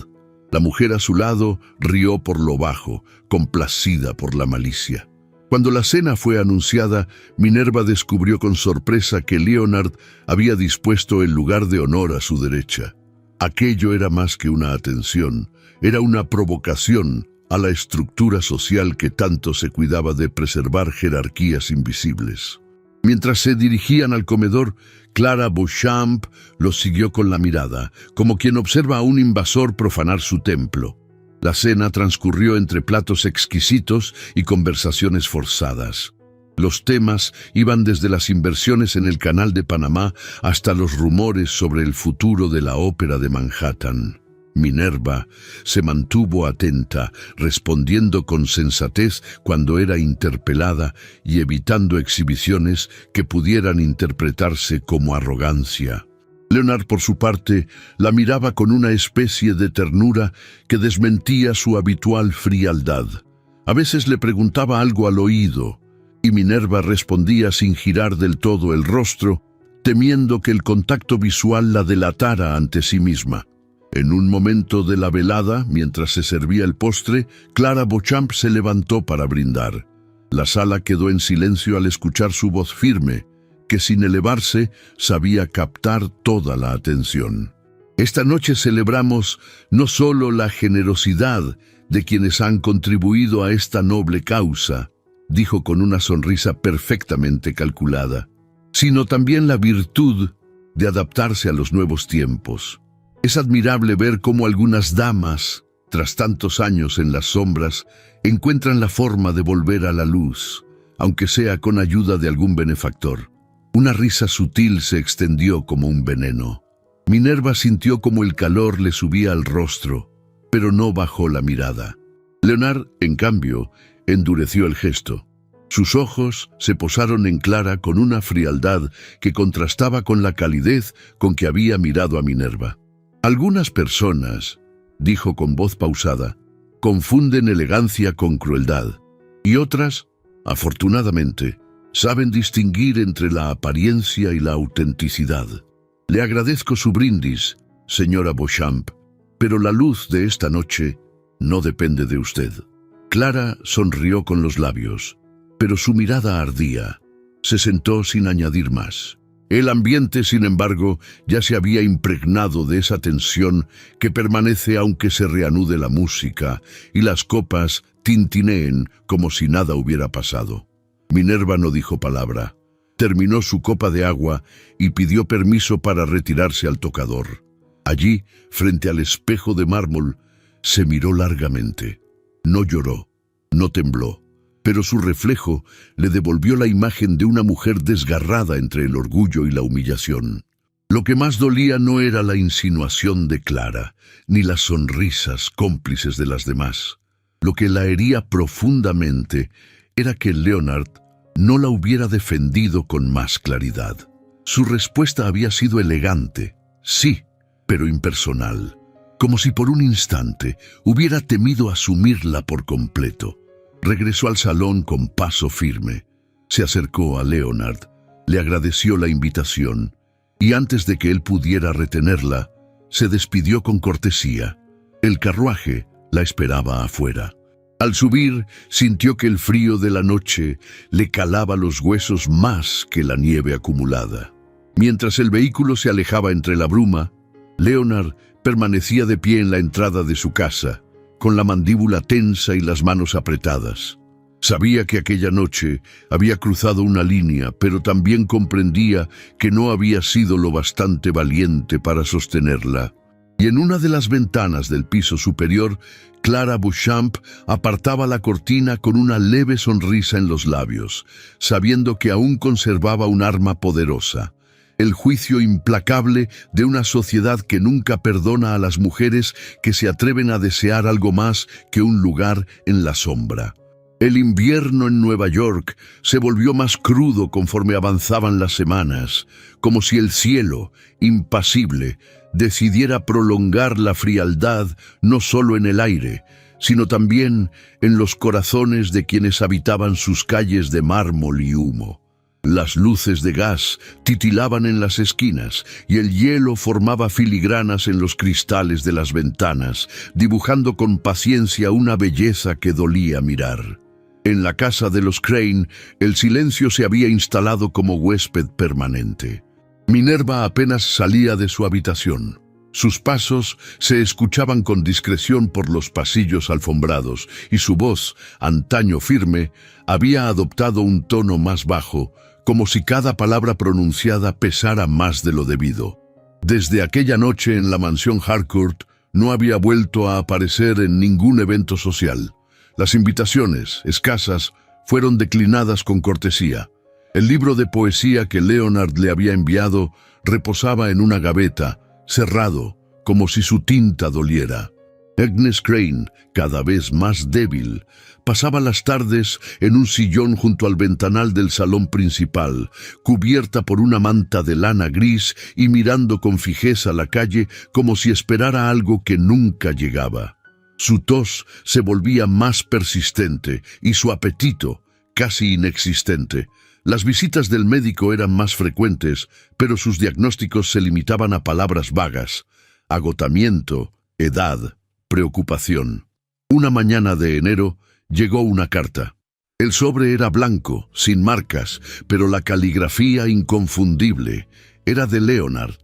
[SPEAKER 1] La mujer a su lado rió por lo bajo, complacida por la malicia. Cuando la cena fue anunciada, Minerva descubrió con sorpresa que Leonard había dispuesto el lugar de honor a su derecha. Aquello era más que una atención, era una provocación a la estructura social que tanto se cuidaba de preservar jerarquías invisibles. Mientras se dirigían al comedor, Clara Beauchamp los siguió con la mirada, como quien observa a un invasor profanar su templo. La cena transcurrió entre platos exquisitos y conversaciones forzadas. Los temas iban desde las inversiones en el Canal de Panamá hasta los rumores sobre el futuro de la ópera de Manhattan. Minerva se mantuvo atenta, respondiendo con sensatez cuando era interpelada y evitando exhibiciones que pudieran interpretarse como arrogancia. Leonard, por su parte, la miraba con una especie de ternura que desmentía su habitual frialdad. A veces le preguntaba algo al oído, y Minerva respondía sin girar del todo el rostro, temiendo que el contacto visual la delatara ante sí misma. En un momento de la velada, mientras se servía el postre, Clara Beauchamp se levantó para brindar. La sala quedó en silencio al escuchar su voz firme, que sin elevarse sabía captar toda la atención. Esta noche celebramos no solo la generosidad de quienes han contribuido a esta noble causa, dijo con una sonrisa perfectamente calculada, sino también la virtud de adaptarse a los nuevos tiempos. Es admirable ver cómo algunas damas, tras tantos años en las sombras, encuentran la forma de volver a la luz, aunque sea con ayuda de algún benefactor. Una risa sutil se extendió como un veneno. Minerva sintió como el calor le subía al rostro, pero no bajó la mirada. Leonard, en cambio, endureció el gesto. Sus ojos se posaron en Clara con una frialdad que contrastaba con la calidez con que había mirado a Minerva. Algunas personas, dijo con voz pausada, confunden elegancia con crueldad, y otras, afortunadamente, saben distinguir entre la apariencia y la autenticidad. Le agradezco su brindis, señora Beauchamp, pero la luz de esta noche no depende de usted. Clara sonrió con los labios, pero su mirada ardía. Se sentó sin añadir más. El ambiente, sin embargo, ya se había impregnado de esa tensión que permanece aunque se reanude la música y las copas tintineen como si nada hubiera pasado. Minerva no dijo palabra. Terminó su copa de agua y pidió permiso para retirarse al tocador. Allí, frente al espejo de mármol, se miró largamente. No lloró, no tembló, pero su reflejo le devolvió la imagen de una mujer desgarrada entre el orgullo y la humillación. Lo que más dolía no era la insinuación de Clara, ni las sonrisas cómplices de las demás. Lo que la hería profundamente era que Leonard no la hubiera defendido con más claridad. Su respuesta había sido elegante, sí, pero impersonal, como si por un instante hubiera temido asumirla por completo. Regresó al salón con paso firme. Se acercó a Leonard, le agradeció la invitación, y antes de que él pudiera retenerla, se despidió con cortesía. El carruaje la esperaba afuera. Al subir, sintió que el frío de la noche le calaba los huesos más que la nieve acumulada. Mientras el vehículo se alejaba entre la bruma, Leonard permanecía de pie en la entrada de su casa, con la mandíbula tensa y las manos apretadas. Sabía que aquella noche había cruzado una línea, pero también comprendía que no había sido lo bastante valiente para sostenerla. Y en una de las ventanas del piso superior, Clara Beauchamp apartaba la cortina con una leve sonrisa en los labios, sabiendo que aún conservaba un arma poderosa. El juicio implacable de una sociedad que nunca perdona a las mujeres que se atreven a desear algo más que un lugar en la sombra. El invierno en Nueva York se volvió más crudo conforme avanzaban las semanas, como si el cielo, impasible, decidiera prolongar la frialdad no solo en el aire, sino también en los corazones de quienes habitaban sus calles de mármol y humo. Las luces de gas titilaban en las esquinas y el hielo formaba filigranas en los cristales de las ventanas, dibujando con paciencia una belleza que dolía mirar. En la casa de los Crane, el silencio se había instalado como huésped permanente. Minerva apenas salía de su habitación. Sus pasos se escuchaban con discreción por los pasillos alfombrados y su voz, antaño firme, había adoptado un tono más bajo, como si cada palabra pronunciada pesara más de lo debido. Desde aquella noche en la mansión Harcourt no había vuelto a aparecer en ningún evento social. Las invitaciones, escasas, fueron declinadas con cortesía. El libro de poesía que Leonard le había enviado reposaba en una gaveta, cerrado, como si su tinta doliera. Agnes Crane, cada vez más débil, pasaba las tardes en un sillón junto al ventanal del salón principal, cubierta por una manta de lana gris y mirando con fijeza la calle como si esperara algo que nunca llegaba. Su tos se volvía más persistente y su apetito casi inexistente. Las visitas del médico eran más frecuentes, pero sus diagnósticos se limitaban a palabras vagas: agotamiento, edad, preocupación. Una mañana de enero llegó una carta. El sobre era blanco, sin marcas, pero la caligrafía inconfundible. Era de Leonard.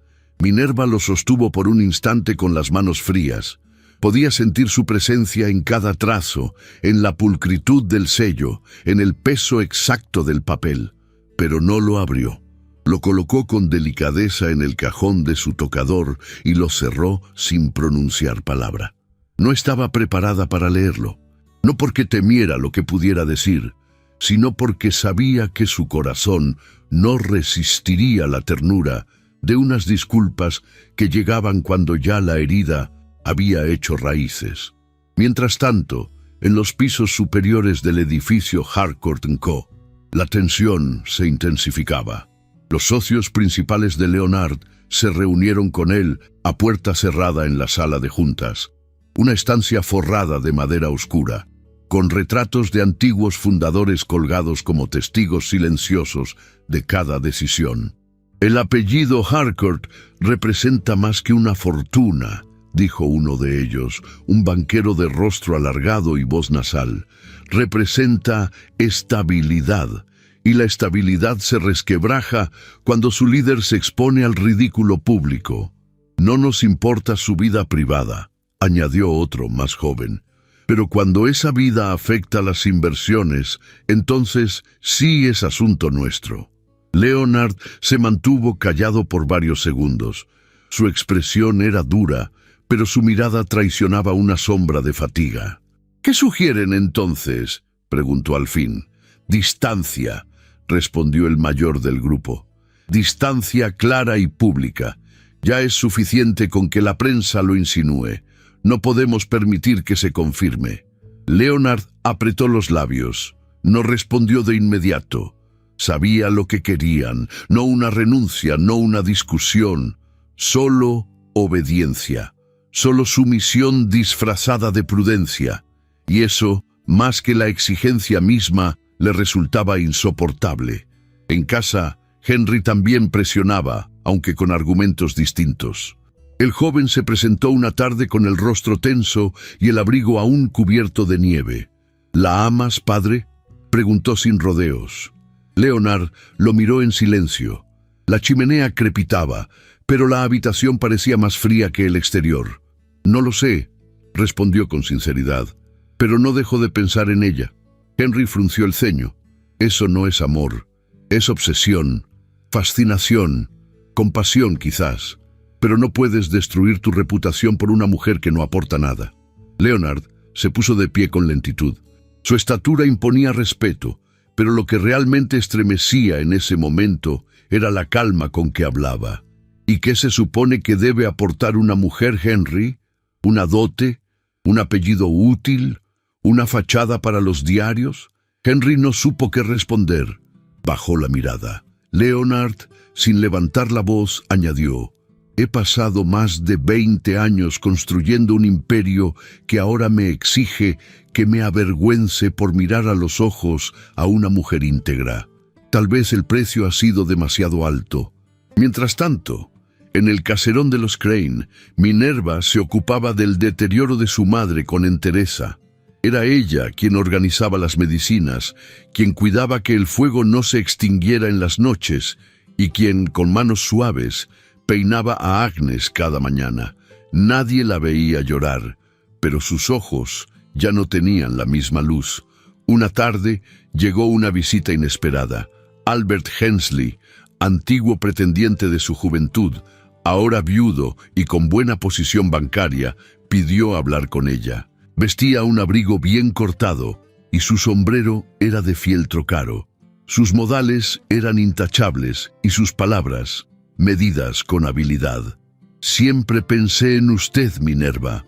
[SPEAKER 1] Minerva lo sostuvo por un instante con las manos frías. Podía sentir su presencia en cada trazo, en la pulcritud del sello, en el peso exacto del papel, pero no lo abrió. Lo colocó con delicadeza en el cajón de su tocador y lo cerró sin pronunciar palabra. No estaba preparada para leerlo, no porque temiera lo que pudiera decir, sino porque sabía que su corazón no resistiría la ternura de unas disculpas que llegaban cuando ya la herida había hecho raíces. Mientras tanto, en los pisos superiores del edificio Harcourt & Co., la tensión se intensificaba. Los socios principales de Leonard se reunieron con él a puerta cerrada en la sala de juntas, una estancia forrada de madera oscura, con retratos de antiguos fundadores colgados como testigos silenciosos de cada decisión. «El apellido Harcourt representa más que una fortuna», dijo uno de ellos, un banquero de rostro alargado y voz nasal. «Representa estabilidad, y la estabilidad se resquebraja cuando su líder se expone al ridículo público. No nos importa su vida privada», añadió otro más joven. «Pero cuando esa vida afecta las inversiones, entonces sí es asunto nuestro». Leonard se mantuvo callado por varios segundos. Su expresión era dura, pero su mirada traicionaba una sombra de fatiga. «¿Qué sugieren entonces?», preguntó al fin. «Distancia», respondió el mayor del grupo. «Distancia clara y pública. Ya es suficiente con que la prensa lo insinúe. No podemos permitir que se confirme». Leonard apretó los labios. No respondió de inmediato. Sabía lo que querían, no una renuncia, no una discusión, solo obediencia, solo sumisión disfrazada de prudencia. Y eso, más que la exigencia misma, le resultaba insoportable. En casa, Henry también presionaba, aunque con argumentos distintos. El joven se presentó una tarde con el rostro tenso y el abrigo aún cubierto de nieve. «¿La amas, padre?», preguntó sin rodeos. Leonard lo miró en silencio. La chimenea crepitaba, pero la habitación parecía más fría que el exterior. «No lo sé», respondió con sinceridad, «pero no dejo de pensar en ella». Henry frunció el ceño. «Eso no es amor, es obsesión, fascinación, compasión quizás, pero no puedes destruir tu reputación por una mujer que no aporta nada». Leonard se puso de pie con lentitud. Su estatura imponía respeto, pero lo que realmente estremecía en ese momento era la calma con que hablaba. ¿Y qué se supone que debe aportar una mujer, Henry? ¿Una dote? ¿Un apellido útil? ¿Una fachada para los diarios? Henry no supo qué responder. Bajó la mirada. Leonard, sin levantar la voz, añadió: «He pasado más de 20 años construyendo un imperio que ahora me exige que me avergüence por mirar a los ojos a una mujer íntegra. Tal vez el precio ha sido demasiado alto». Mientras tanto, en el caserón de los Crane, Minerva se ocupaba del deterioro de su madre con entereza. Era ella quien organizaba las medicinas, quien cuidaba que el fuego no se extinguiera en las noches y quien, con manos suaves, peinaba a Agnes cada mañana. Nadie la veía llorar, pero sus ojos ya no tenían la misma luz. Una tarde llegó una visita inesperada. Albert Hensley, antiguo pretendiente de su juventud, ahora viudo y con buena posición bancaria, pidió hablar con ella. Vestía un abrigo bien cortado y su sombrero era de fieltro caro. Sus modales eran intachables y sus palabras medidas con habilidad. «Siempre pensé en usted, Minerva»,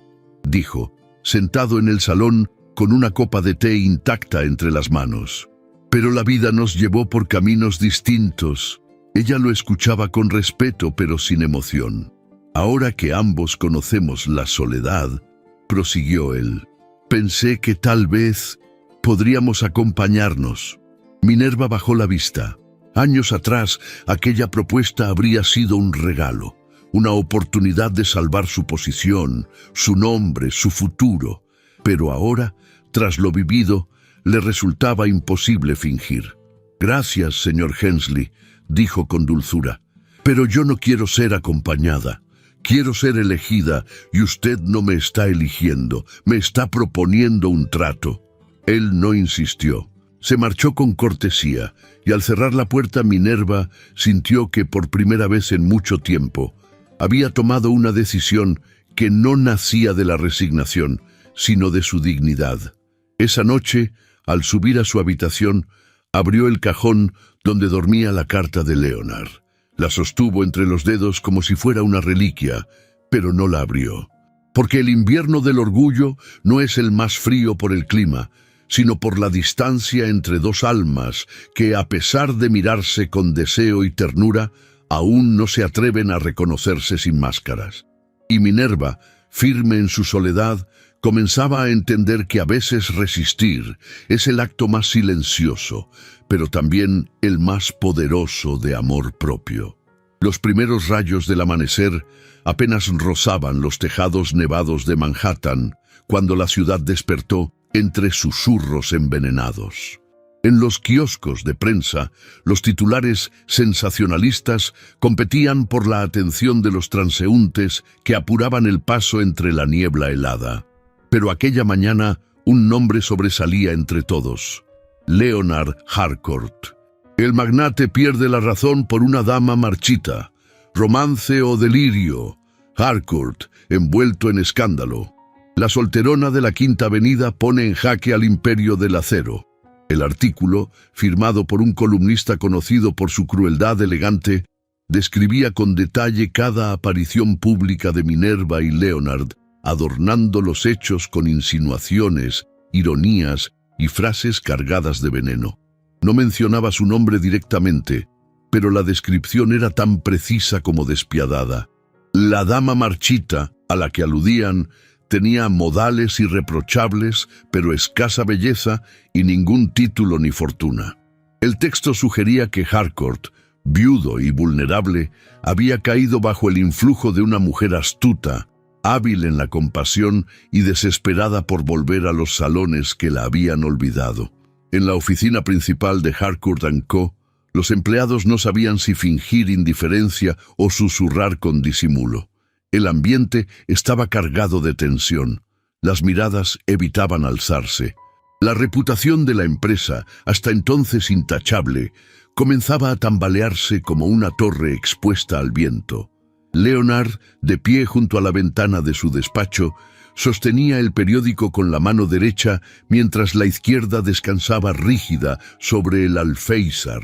[SPEAKER 1] dijo, sentado en el salón con una copa de té intacta entre las manos. «Pero la vida nos llevó por caminos distintos». Ella lo escuchaba con respeto, pero sin emoción. «Ahora que ambos conocemos la soledad», prosiguió él, «pensé que tal vez podríamos acompañarnos». Minerva bajó la vista. Años atrás, aquella propuesta habría sido un regalo, una oportunidad de salvar su posición, su nombre, su futuro. Pero ahora, tras lo vivido, le resultaba imposible fingir. «Gracias, señor Hensley», dijo con dulzura, Pero yo no quiero ser acompañada. Quiero ser elegida y usted no me está eligiendo, me está proponiendo un trato. Él no insistió. Se marchó con cortesía y al cerrar la puerta Minerva sintió que por primera vez en mucho tiempo había tomado una decisión que no nacía de la resignación, sino de su dignidad. Esa noche, al subir a su habitación, abrió el cajón donde dormía la carta de Leonard. La sostuvo entre los dedos como si fuera una reliquia, pero no la abrió. Porque el invierno del orgullo no es el más frío por el clima, sino por la distancia entre dos almas que, a pesar de mirarse con deseo y ternura, aún no se atreven a reconocerse sin máscaras. Y Minerva, firme en su soledad, comenzaba a entender que a veces resistir es el acto más silencioso, pero también el más poderoso de amor propio. Los primeros rayos del amanecer apenas rozaban los tejados nevados de Manhattan cuando la ciudad despertó entre susurros envenenados. En los kioscos de prensa, los titulares sensacionalistas competían por la atención de los transeúntes que apuraban el paso entre la niebla helada. Pero aquella mañana un nombre sobresalía entre todos: Leonard Harcourt. El magnate pierde la razón por una dama marchita. Romance o delirio. Harcourt, envuelto en escándalo. La solterona de la Quinta Avenida pone en jaque al imperio del acero. El artículo, firmado por un columnista conocido por su crueldad elegante, describía con detalle cada aparición pública de Minerva y Leonard, adornando los hechos con insinuaciones, ironías y frases cargadas de veneno. No mencionaba su nombre directamente, pero la descripción era tan precisa como despiadada. La dama marchita, a la que aludían, tenía modales irreprochables, pero escasa belleza y ningún título ni fortuna. El texto sugería que Harcourt, viudo y vulnerable, había caído bajo el influjo de una mujer astuta, hábil en la compasión y desesperada por volver a los salones que la habían olvidado. En la oficina principal de Harcourt & Co., los empleados no sabían si fingir indiferencia o susurrar con disimulo. El ambiente estaba cargado de tensión. Las miradas evitaban alzarse. La reputación de la empresa, hasta entonces intachable, comenzaba a tambalearse como una torre expuesta al viento. Leonard, de pie junto a la ventana de su despacho, sostenía el periódico con la mano derecha mientras la izquierda descansaba rígida sobre el alféizar.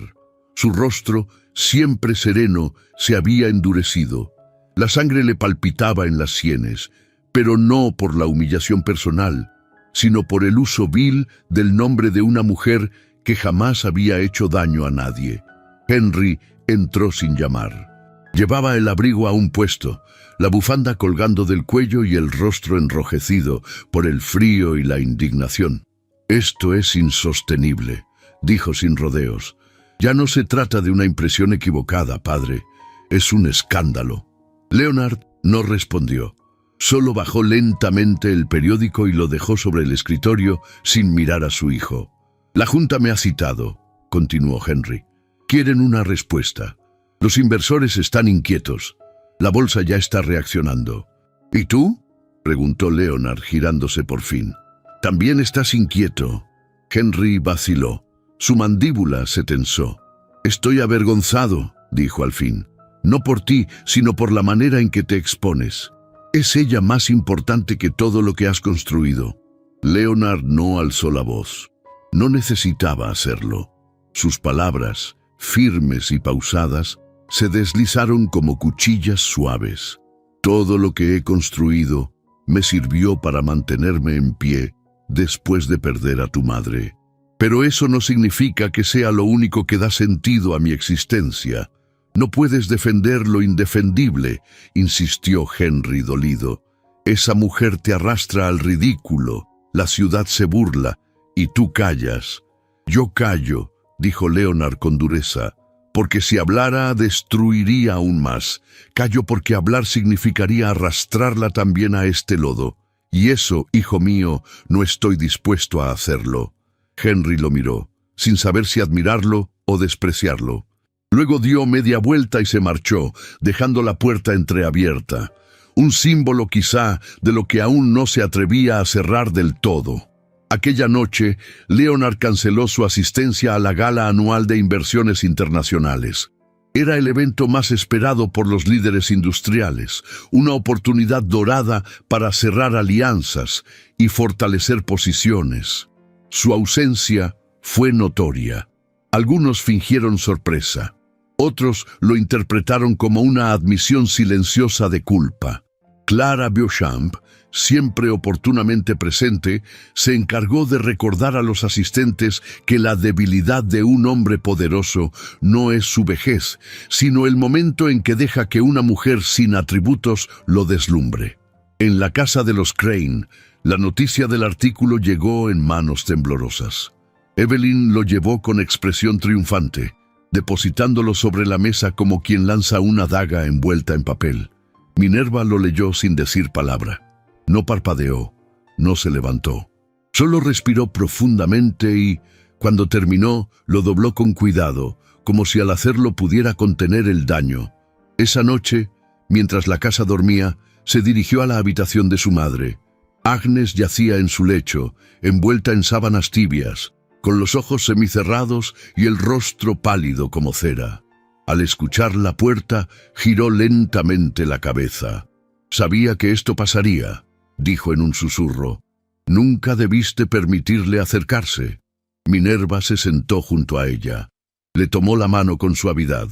[SPEAKER 1] Su rostro, siempre sereno, se había endurecido. La sangre le palpitaba en las sienes, pero no por la humillación personal, sino por el uso vil del nombre de una mujer que jamás había hecho daño a nadie. Henry entró sin llamar. Llevaba el abrigo aún puesto, la bufanda colgando del cuello y el rostro enrojecido por el frío y la indignación. «Esto es insostenible», dijo sin rodeos. «Ya no se trata de una impresión equivocada, padre. Es un escándalo». Leonard no respondió. Solo bajó lentamente el periódico y lo dejó sobre el escritorio sin mirar a su hijo. «La Junta me ha citado», continuó Henry. «Quieren una respuesta. Los inversores están inquietos. La bolsa ya está reaccionando». «¿Y tú?», preguntó Leonard, girándose por fin. «¿También estás inquieto?» Henry vaciló. Su mandíbula se tensó. «Estoy avergonzado», dijo al fin. «No por ti, sino por la manera en que te expones. Es ella más importante que todo lo que has construido». Leonard no alzó la voz. No necesitaba hacerlo. Sus palabras, firmes y pausadas, se deslizaron como cuchillas suaves. «Todo lo que he construido me sirvió para mantenerme en pie después de perder a tu madre. Pero eso no significa que sea lo único que da sentido a mi existencia. No puedes defender lo indefendible», insistió Henry dolido. «Esa mujer te arrastra al ridículo, la ciudad se burla, y tú callas». «Yo callo», dijo Leonard con dureza, «porque si hablara destruiría aún más. Callo porque hablar significaría arrastrarla también a este lodo. Y eso, hijo mío, no estoy dispuesto a hacerlo». Henry lo miró, sin saber si admirarlo o despreciarlo. Luego dio media vuelta y se marchó, dejando la puerta entreabierta. Un símbolo quizá de lo que aún no se atrevía a cerrar del todo. Aquella noche, Leonard canceló su asistencia a la gala anual de inversiones internacionales. Era el evento más esperado por los líderes industriales, una oportunidad dorada para cerrar alianzas y fortalecer posiciones. Su ausencia fue notoria. Algunos fingieron sorpresa. Otros lo interpretaron como una admisión silenciosa de culpa. Clara Beauchamp, siempre oportunamente presente, se encargó de recordar a los asistentes que la debilidad de un hombre poderoso no es su vejez, sino el momento en que deja que una mujer sin atributos lo deslumbre. En la casa de los Crane, la noticia del artículo llegó en manos temblorosas. Evelyn lo llevó con expresión triunfante, depositándolo sobre la mesa como quien lanza una daga envuelta en papel. Minerva lo leyó sin decir palabra. No parpadeó, no se levantó. Solo respiró profundamente y, cuando terminó, lo dobló con cuidado, como si al hacerlo pudiera contener el daño. Esa noche, mientras la casa dormía, se dirigió a la habitación de su madre. Agnes yacía en su lecho, envuelta en sábanas tibias, con los ojos semicerrados y el rostro pálido como cera. Al escuchar la puerta, giró lentamente la cabeza. «Sabía que esto pasaría», dijo en un susurro. «Nunca debiste permitirle acercarse». Minerva se sentó junto a ella. Le tomó la mano con suavidad.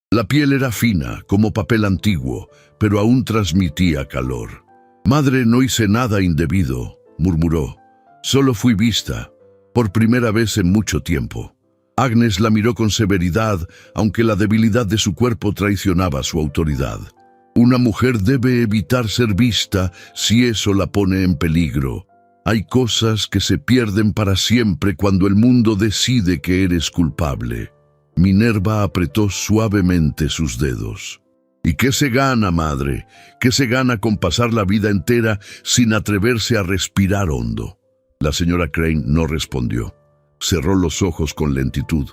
[SPEAKER 1] La piel era fina, como papel antiguo, pero aún transmitía calor. «Madre, no hice nada indebido», murmuró. «Solo fui vista, por primera vez en mucho tiempo». Agnes la miró con severidad, aunque la debilidad de su cuerpo traicionaba su autoridad. «Una mujer debe evitar ser vista si eso la pone en peligro. Hay cosas que se pierden para siempre cuando el mundo decide que eres culpable». Minerva apretó suavemente sus dedos. «¿Y qué se gana, madre? ¿Qué se gana con pasar la vida entera sin atreverse a respirar hondo?» La señora Crane no respondió. Cerró los ojos con lentitud,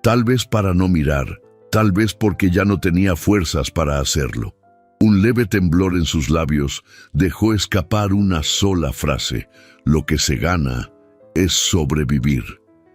[SPEAKER 1] tal vez para no mirar, tal vez porque ya no tenía fuerzas para hacerlo. Un leve temblor en sus labios dejó escapar una sola frase: «Lo que se gana es sobrevivir».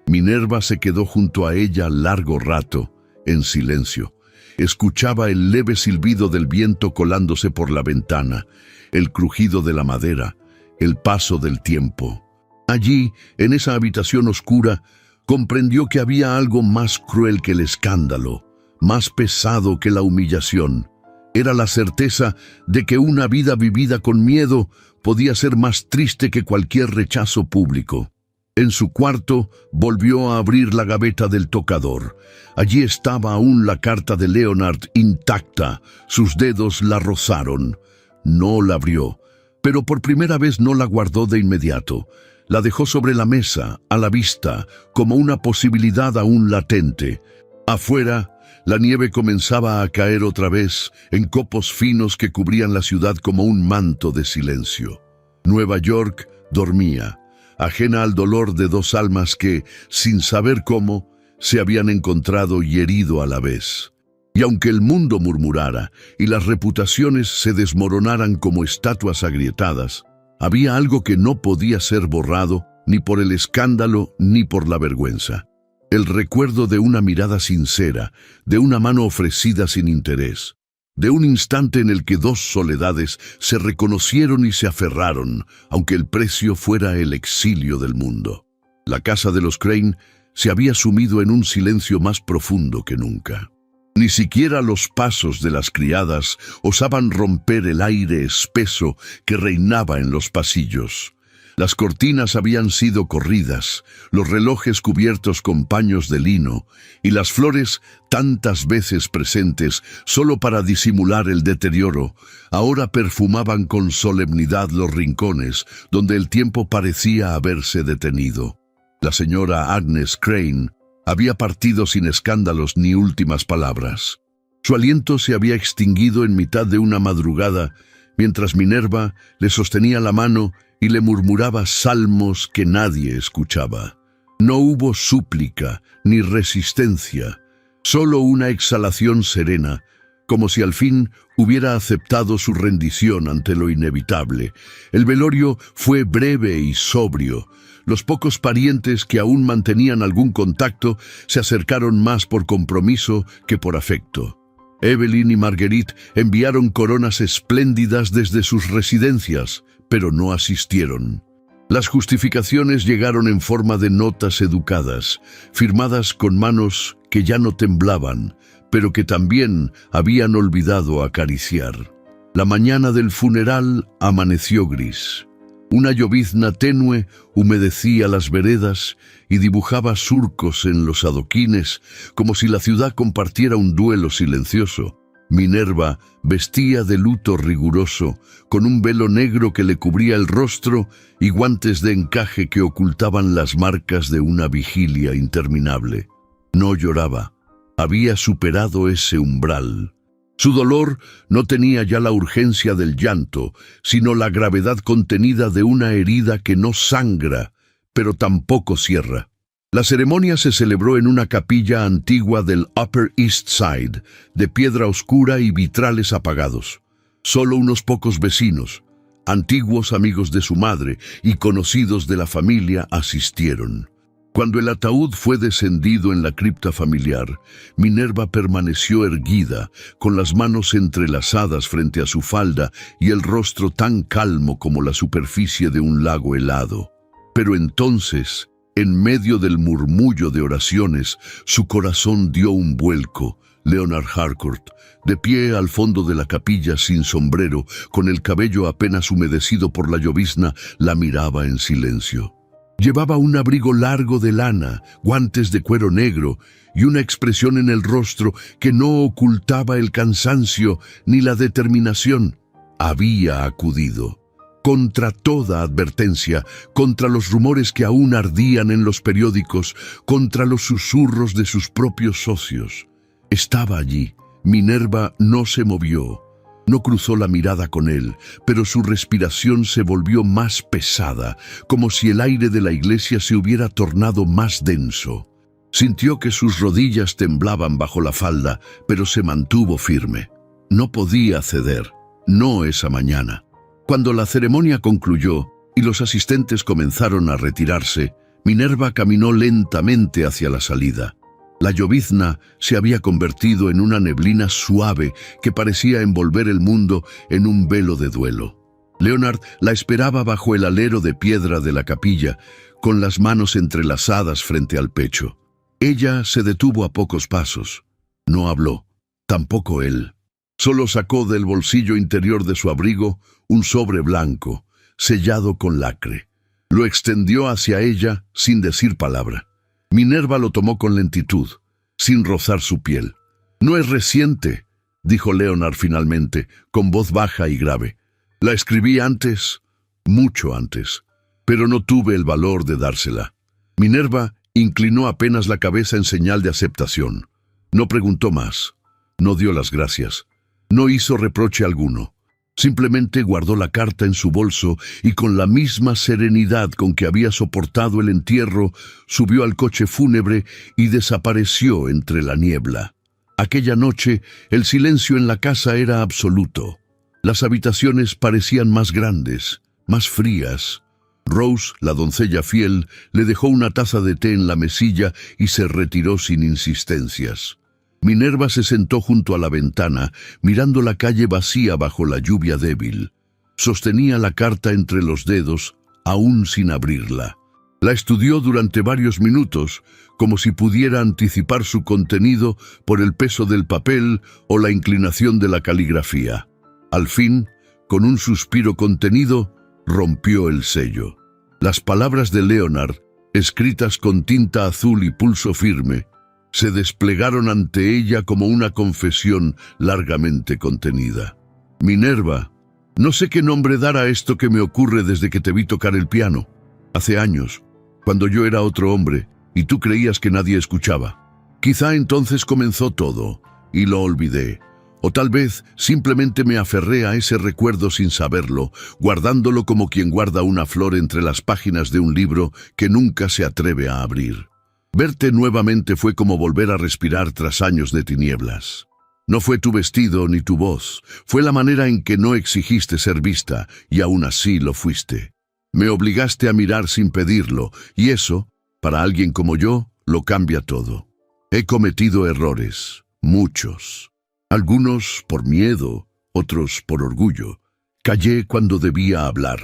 [SPEAKER 1] Minerva se quedó junto a ella largo rato, en silencio. Escuchaba el leve silbido del viento colándose por la ventana, el crujido de la madera, el paso del tiempo. Allí, en esa habitación oscura, comprendió que había algo más cruel que el escándalo, más pesado que la humillación. Era la certeza de que una vida vivida con miedo podía ser más triste que cualquier rechazo público. En su cuarto, volvió a abrir la gaveta del tocador. Allí estaba aún la carta de Leonard intacta. Sus dedos la rozaron. No la abrió, pero por primera vez no la guardó de inmediato. La dejó sobre la mesa, a la vista, como una posibilidad aún latente. Afuera, la nieve comenzaba a caer otra vez, en copos finos que cubrían la ciudad como un manto de silencio. Nueva York dormía, ajena al dolor de dos almas que, sin saber cómo, se habían encontrado y herido a la vez. Y aunque el mundo murmurara y las reputaciones se desmoronaran como estatuas agrietadas, había algo que no podía ser borrado ni por el escándalo ni por la vergüenza. El recuerdo de una mirada sincera, de una mano ofrecida sin interés, de un instante en el que dos soledades se reconocieron y se aferraron, aunque el precio fuera el exilio del mundo. La casa de los Crane se había sumido en un silencio más profundo que nunca. Ni siquiera los pasos de las criadas osaban romper el aire espeso que reinaba en los pasillos. Las cortinas habían sido corridas, los relojes cubiertos con paños de lino, y las flores, tantas veces presentes solo para disimular el deterioro, ahora perfumaban con solemnidad los rincones donde el tiempo parecía haberse detenido. La señora Agnes Crane había partido sin escándalos ni últimas palabras. Su aliento se había extinguido en mitad de una madrugada, mientras Minerva le sostenía la mano y le murmuraba salmos que nadie escuchaba. No hubo súplica ni resistencia. Solo una exhalación serena, como si al fin hubiera aceptado su rendición ante lo inevitable. El velorio fue breve y sobrio. Los pocos parientes que aún mantenían algún contacto se acercaron más por compromiso que por afecto. Evelyn y Marguerite enviaron coronas espléndidas desde sus residencias, pero no asistieron. Las justificaciones llegaron en forma de notas educadas, firmadas con manos que ya no temblaban, pero que también habían olvidado acariciar. La mañana del funeral amaneció gris. Una llovizna tenue humedecía las veredas y dibujaba surcos en los adoquines, como si la ciudad compartiera un duelo silencioso. Minerva vestía de luto riguroso, con un velo negro que le cubría el rostro y guantes de encaje que ocultaban las marcas de una vigilia interminable. No lloraba. Había superado ese umbral. Su dolor no tenía ya la urgencia del llanto, sino la gravedad contenida de una herida que no sangra, pero tampoco cierra. La ceremonia se celebró en una capilla antigua del Upper East Side, de piedra oscura y vitrales apagados. Solo unos pocos vecinos, antiguos amigos de su madre y conocidos de la familia, asistieron. Cuando el ataúd fue descendido en la cripta familiar, Minerva permaneció erguida, con las manos entrelazadas frente a su falda y el rostro tan calmo como la superficie de un lago helado. Pero entonces, en medio del murmullo de oraciones, su corazón dio un vuelco. Leonard Harcourt, de pie al fondo de la capilla sin sombrero, con el cabello apenas humedecido por la llovizna, la miraba en silencio. Llevaba un abrigo largo de lana, guantes de cuero negro y una expresión en el rostro que no ocultaba el cansancio ni la determinación. Había acudido. Contra toda advertencia, contra los rumores que aún ardían en los periódicos, contra los susurros de sus propios socios. Estaba allí. Minerva no se movió. No cruzó la mirada con él, pero su respiración se volvió más pesada, como si el aire de la iglesia se hubiera tornado más denso. Sintió que sus rodillas temblaban bajo la falda, pero se mantuvo firme. No podía ceder, no esa mañana. Cuando la ceremonia concluyó y los asistentes comenzaron a retirarse, Minerva caminó lentamente hacia la salida. La llovizna se había convertido en una neblina suave que parecía envolver el mundo en un velo de duelo. Leonard la esperaba bajo el alero de piedra de la capilla, con las manos entrelazadas frente al pecho. Ella se detuvo a pocos pasos. No habló, tampoco él. Solo sacó del bolsillo interior de su abrigo un sobre blanco, sellado con lacre. Lo extendió hacia ella sin decir palabra. Minerva lo tomó con lentitud, sin rozar su piel. «No es reciente», dijo Leonard finalmente, con voz baja y grave. «La escribí antes, mucho antes, pero no tuve el valor de dársela». Minerva inclinó apenas la cabeza en señal de aceptación. No preguntó más, no dio las gracias, no hizo reproche alguno. Simplemente guardó la carta en su bolso y con la misma serenidad con que había soportado el entierro, subió al coche fúnebre y desapareció entre la niebla. Aquella noche, el silencio en la casa era absoluto. Las habitaciones parecían más grandes, más frías. Rose, la doncella fiel, le dejó una taza de té en la mesilla y se retiró sin insistencias. Minerva se sentó junto a la ventana, mirando la calle vacía bajo la lluvia débil. Sostenía la carta entre los dedos, aún sin abrirla. La estudió durante varios minutos, como si pudiera anticipar su contenido por el peso del papel o la inclinación de la caligrafía. Al fin, con un suspiro contenido, rompió el sello. Las palabras de Leonard, escritas con tinta azul y pulso firme, se desplegaron ante ella como una confesión largamente contenida. «Minerva, no sé qué nombre dar a esto que me ocurre desde que te vi tocar el piano. Hace años, cuando yo era otro hombre y tú creías que nadie escuchaba. Quizá entonces comenzó todo y lo olvidé. O tal vez simplemente me aferré a ese recuerdo sin saberlo, guardándolo como quien guarda una flor entre las páginas de un libro que nunca se atreve a abrir. Verte nuevamente fue como volver a respirar tras años de tinieblas. No fue tu vestido ni tu voz, fue la manera en que no exigiste ser vista, y aún así lo fuiste. Me obligaste a mirar sin pedirlo, y eso, para alguien como yo, lo cambia todo. He cometido errores, muchos. Algunos por miedo, otros por orgullo. Callé cuando debía hablar.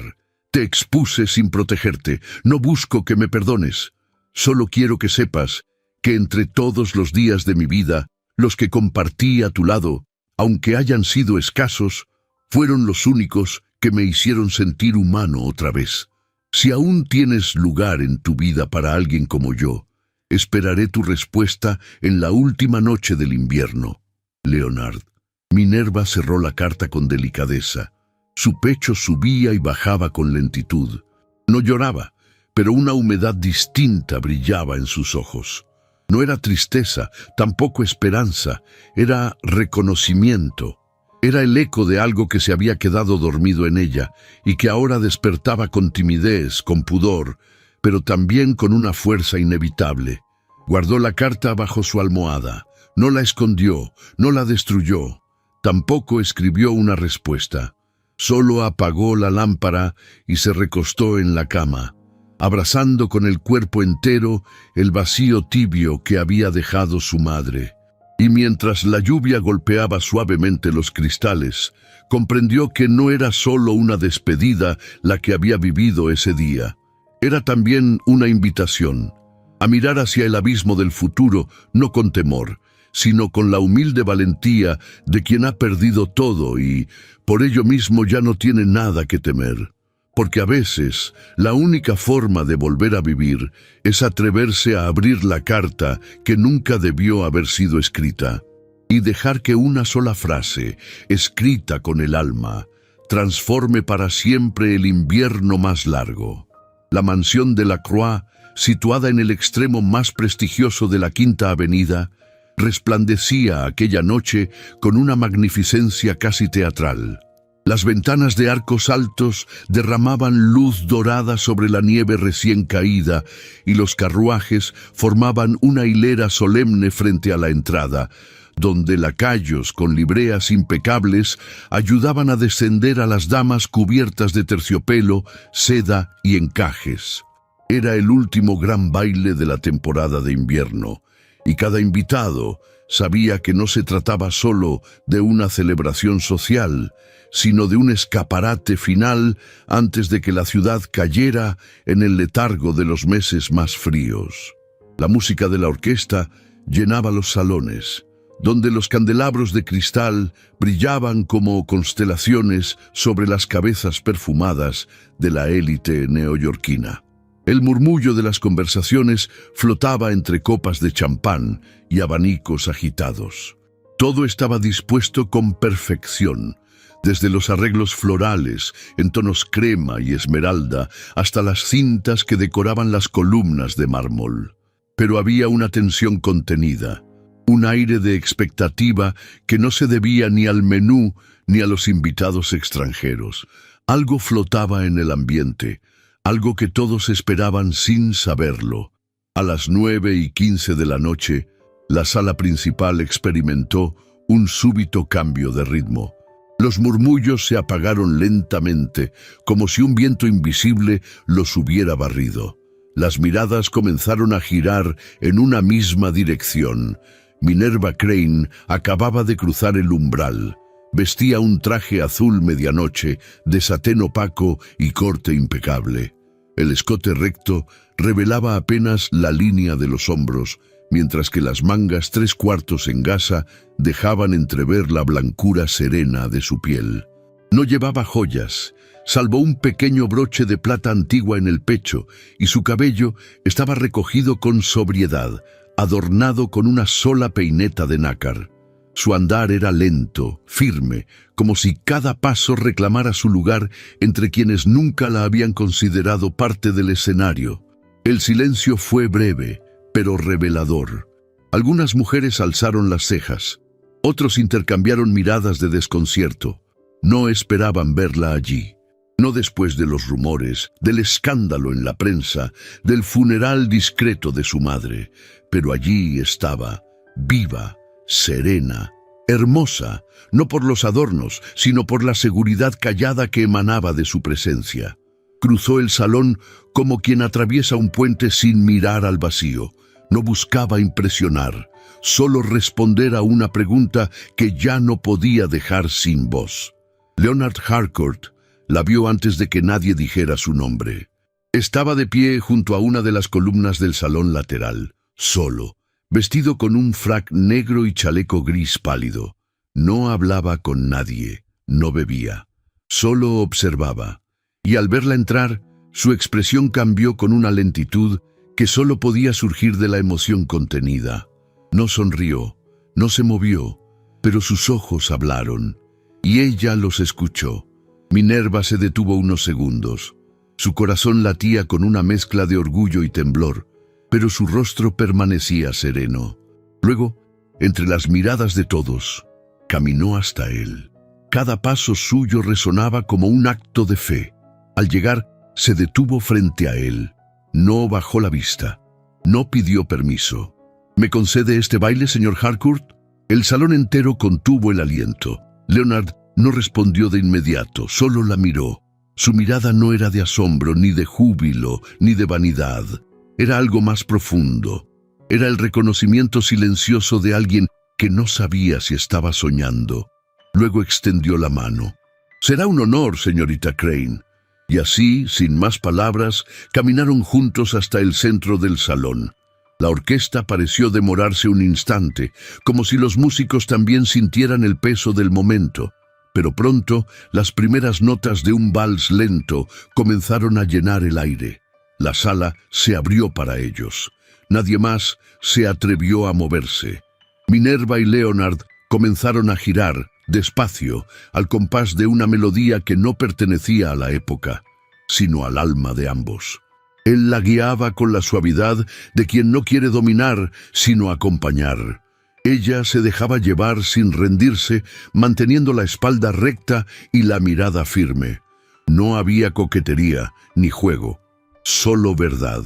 [SPEAKER 1] Te expuse sin protegerte. No busco que me perdones. Solo quiero que sepas que entre todos los días de mi vida, los que compartí a tu lado, aunque hayan sido escasos, fueron los únicos que me hicieron sentir humano otra vez. Si aún tienes lugar en tu vida para alguien como yo, esperaré tu respuesta en la última noche del invierno. Leonard. Minerva cerró la carta con delicadeza. Su pecho subía y bajaba con lentitud. No lloraba, pero una humedad distinta brillaba en sus ojos. No era tristeza, tampoco esperanza, era reconocimiento. Era el eco de algo que se había quedado dormido en ella y que ahora despertaba con timidez, con pudor, pero también con una fuerza inevitable. Guardó la carta bajo su almohada. No la escondió, no la destruyó. Tampoco escribió una respuesta. Solo apagó la lámpara y se recostó en la cama, abrazando con el cuerpo entero el vacío tibio que había dejado su madre. Y mientras la lluvia golpeaba suavemente los cristales, comprendió que no era solo una despedida la que había vivido ese día. Era también una invitación a mirar hacia el abismo del futuro, no con temor, sino con la humilde valentía de quien ha perdido todo y, por ello mismo, ya no tiene nada que temer. Porque a veces, la única forma de volver a vivir es atreverse a abrir la carta que nunca debió haber sido escrita, y dejar que una sola frase, escrita con el alma, transforme para siempre el invierno más largo. La mansión de la Croix, situada en el extremo más prestigioso de la Quinta Avenida, resplandecía aquella noche con una magnificencia casi teatral. Las ventanas de arcos altos derramaban luz dorada sobre la nieve recién caída y los carruajes formaban una hilera solemne frente a la entrada, donde lacayos con libreas impecables ayudaban a descender a las damas cubiertas de terciopelo, seda y encajes. Era el último gran baile de la temporada de invierno, y cada invitado sabía que no se trataba solo de una celebración social, sino de un escaparate final antes de que la ciudad cayera en el letargo de los meses más fríos. La música de la orquesta llenaba los salones, donde los candelabros de cristal brillaban como constelaciones sobre las cabezas perfumadas de la élite neoyorquina. El murmullo de las conversaciones flotaba entre copas de champán y abanicos agitados. Todo estaba dispuesto con perfección, desde los arreglos florales en tonos crema y esmeralda hasta las cintas que decoraban las columnas de mármol. Pero había una tensión contenida, un aire de expectativa que no se debía ni al menú ni a los invitados extranjeros. Algo flotaba en el ambiente, algo que todos esperaban sin saberlo. A las 9:15 de la noche, la sala principal experimentó un súbito cambio de ritmo. Los murmullos se apagaron lentamente, como si un viento invisible los hubiera barrido. Las miradas comenzaron a girar en una misma dirección. Minerva Crane acababa de cruzar el umbral. Vestía un traje azul medianoche, de satén opaco y corte impecable. El escote recto revelaba apenas la línea de los hombros, mientras que las mangas 3/4 en gasa dejaban entrever la blancura serena de su piel. No llevaba joyas, salvo un pequeño broche de plata antigua en el pecho, y su cabello estaba recogido con sobriedad, adornado con una sola peineta de nácar. Su andar era lento, firme, como si cada paso reclamara su lugar entre quienes nunca la habían considerado parte del escenario. El silencio fue breve, pero revelador. Algunas mujeres alzaron las cejas, otros intercambiaron miradas de desconcierto. No esperaban verla allí. No después de los rumores, del escándalo en la prensa, del funeral discreto de su madre, pero allí estaba, viva, serena, hermosa, no por los adornos, sino por la seguridad callada que emanaba de su presencia. Cruzó el salón como quien atraviesa un puente sin mirar al vacío. No buscaba impresionar, solo responder a una pregunta que ya no podía dejar sin voz. Leonard Harcourt la vio antes de que nadie dijera su nombre. Estaba de pie junto a una de las columnas del salón lateral, solo, vestido con un frac negro y chaleco gris pálido. No hablaba con nadie, no bebía, solo observaba. Y al verla entrar, su expresión cambió con una lentitud que solo podía surgir de la emoción contenida. No sonrió, no se movió, pero sus ojos hablaron, y ella los escuchó. Minerva se detuvo unos segundos. Su corazón latía con una mezcla de orgullo y temblor, pero su rostro permanecía sereno. Luego, entre las miradas de todos, caminó hasta él. Cada paso suyo resonaba como un acto de fe. Al llegar, se detuvo frente a él. No bajó la vista. No pidió permiso. ¿Me concede este baile, señor Harcourt? El salón entero contuvo el aliento. Leonard no respondió de inmediato, solo la miró. Su mirada no era de asombro, ni de júbilo, ni de vanidad. Era algo más profundo. Era el reconocimiento silencioso de alguien que no sabía si estaba soñando. Luego extendió la mano. «Será un honor, señorita Crane». Y así, sin más palabras, caminaron juntos hasta el centro del salón. La orquesta pareció demorarse un instante, como si los músicos también sintieran el peso del momento. Pero pronto, las primeras notas de un vals lento comenzaron a llenar el aire. La sala se abrió para ellos. Nadie más se atrevió a moverse. Minerva y Leonard comenzaron a girar, despacio, al compás de una melodía que no pertenecía a la época, sino al alma de ambos. Él la guiaba con la suavidad de quien no quiere dominar, sino acompañar. Ella se dejaba llevar sin rendirse, manteniendo la espalda recta y la mirada firme. No había coquetería ni juego, solo verdad.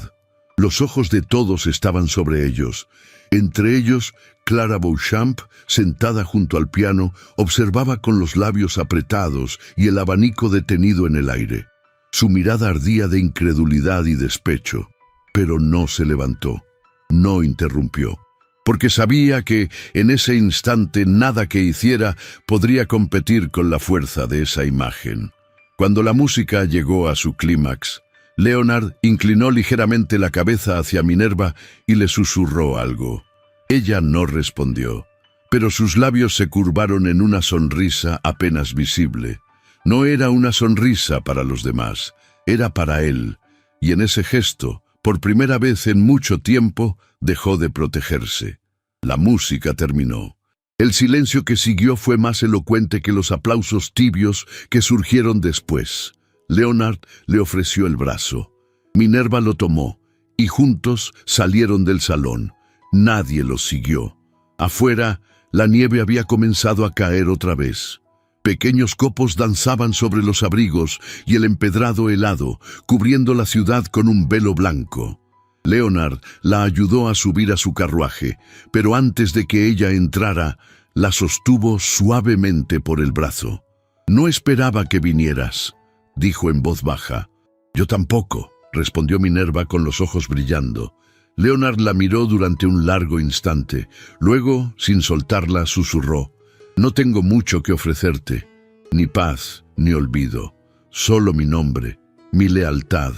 [SPEAKER 1] Los ojos de todos estaban sobre ellos. Entre ellos, Clara Beauchamp, sentada junto al piano, observaba con los labios apretados y el abanico detenido en el aire. Su mirada ardía de incredulidad y despecho, pero no se levantó, no interrumpió, porque sabía que en ese instante nada que hiciera podría competir con la fuerza de esa imagen. Cuando la música llegó a su clímax, Leonard inclinó ligeramente la cabeza hacia Minerva y le susurró algo. Ella no respondió, pero sus labios se curvaron en una sonrisa apenas visible. No era una sonrisa para los demás, era para él, y en ese gesto, por primera vez en mucho tiempo, dejó de protegerse. La música terminó. El silencio que siguió fue más elocuente que los aplausos tibios que surgieron después. Leonard le ofreció el brazo. Minerva lo tomó, y juntos salieron del salón. Nadie los siguió. Afuera, la nieve había comenzado a caer otra vez. Pequeños copos danzaban sobre los abrigos y el empedrado helado, cubriendo la ciudad con un velo blanco. Leonard la ayudó a subir a su carruaje, pero antes de que ella entrara, la sostuvo suavemente por el brazo. «No esperaba que vinieras», dijo en voz baja. «Yo tampoco», respondió Minerva con los ojos brillando. Leonard la miró durante un largo instante. Luego, sin soltarla, susurró. «No tengo mucho que ofrecerte, ni paz, ni olvido, solo mi nombre, mi lealtad,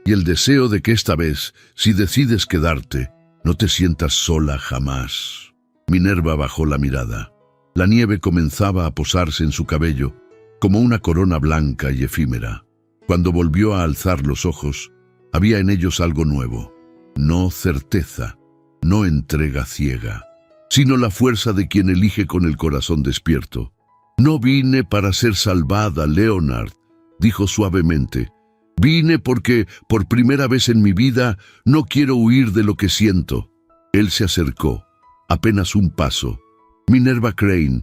[SPEAKER 1] y el deseo de que esta vez, si decides quedarte, no te sientas sola jamás». Minerva bajó la mirada. La nieve comenzaba a posarse en su cabello, como una corona blanca y efímera. Cuando volvió a alzar los ojos, había en ellos algo nuevo. No certeza, no entrega ciega, sino la fuerza de quien elige con el corazón despierto. «No vine para ser salvada, Leonard», dijo suavemente. «Vine porque, por primera vez en mi vida, no quiero huir de lo que siento». Él se acercó, apenas un paso. «Minerva Crane,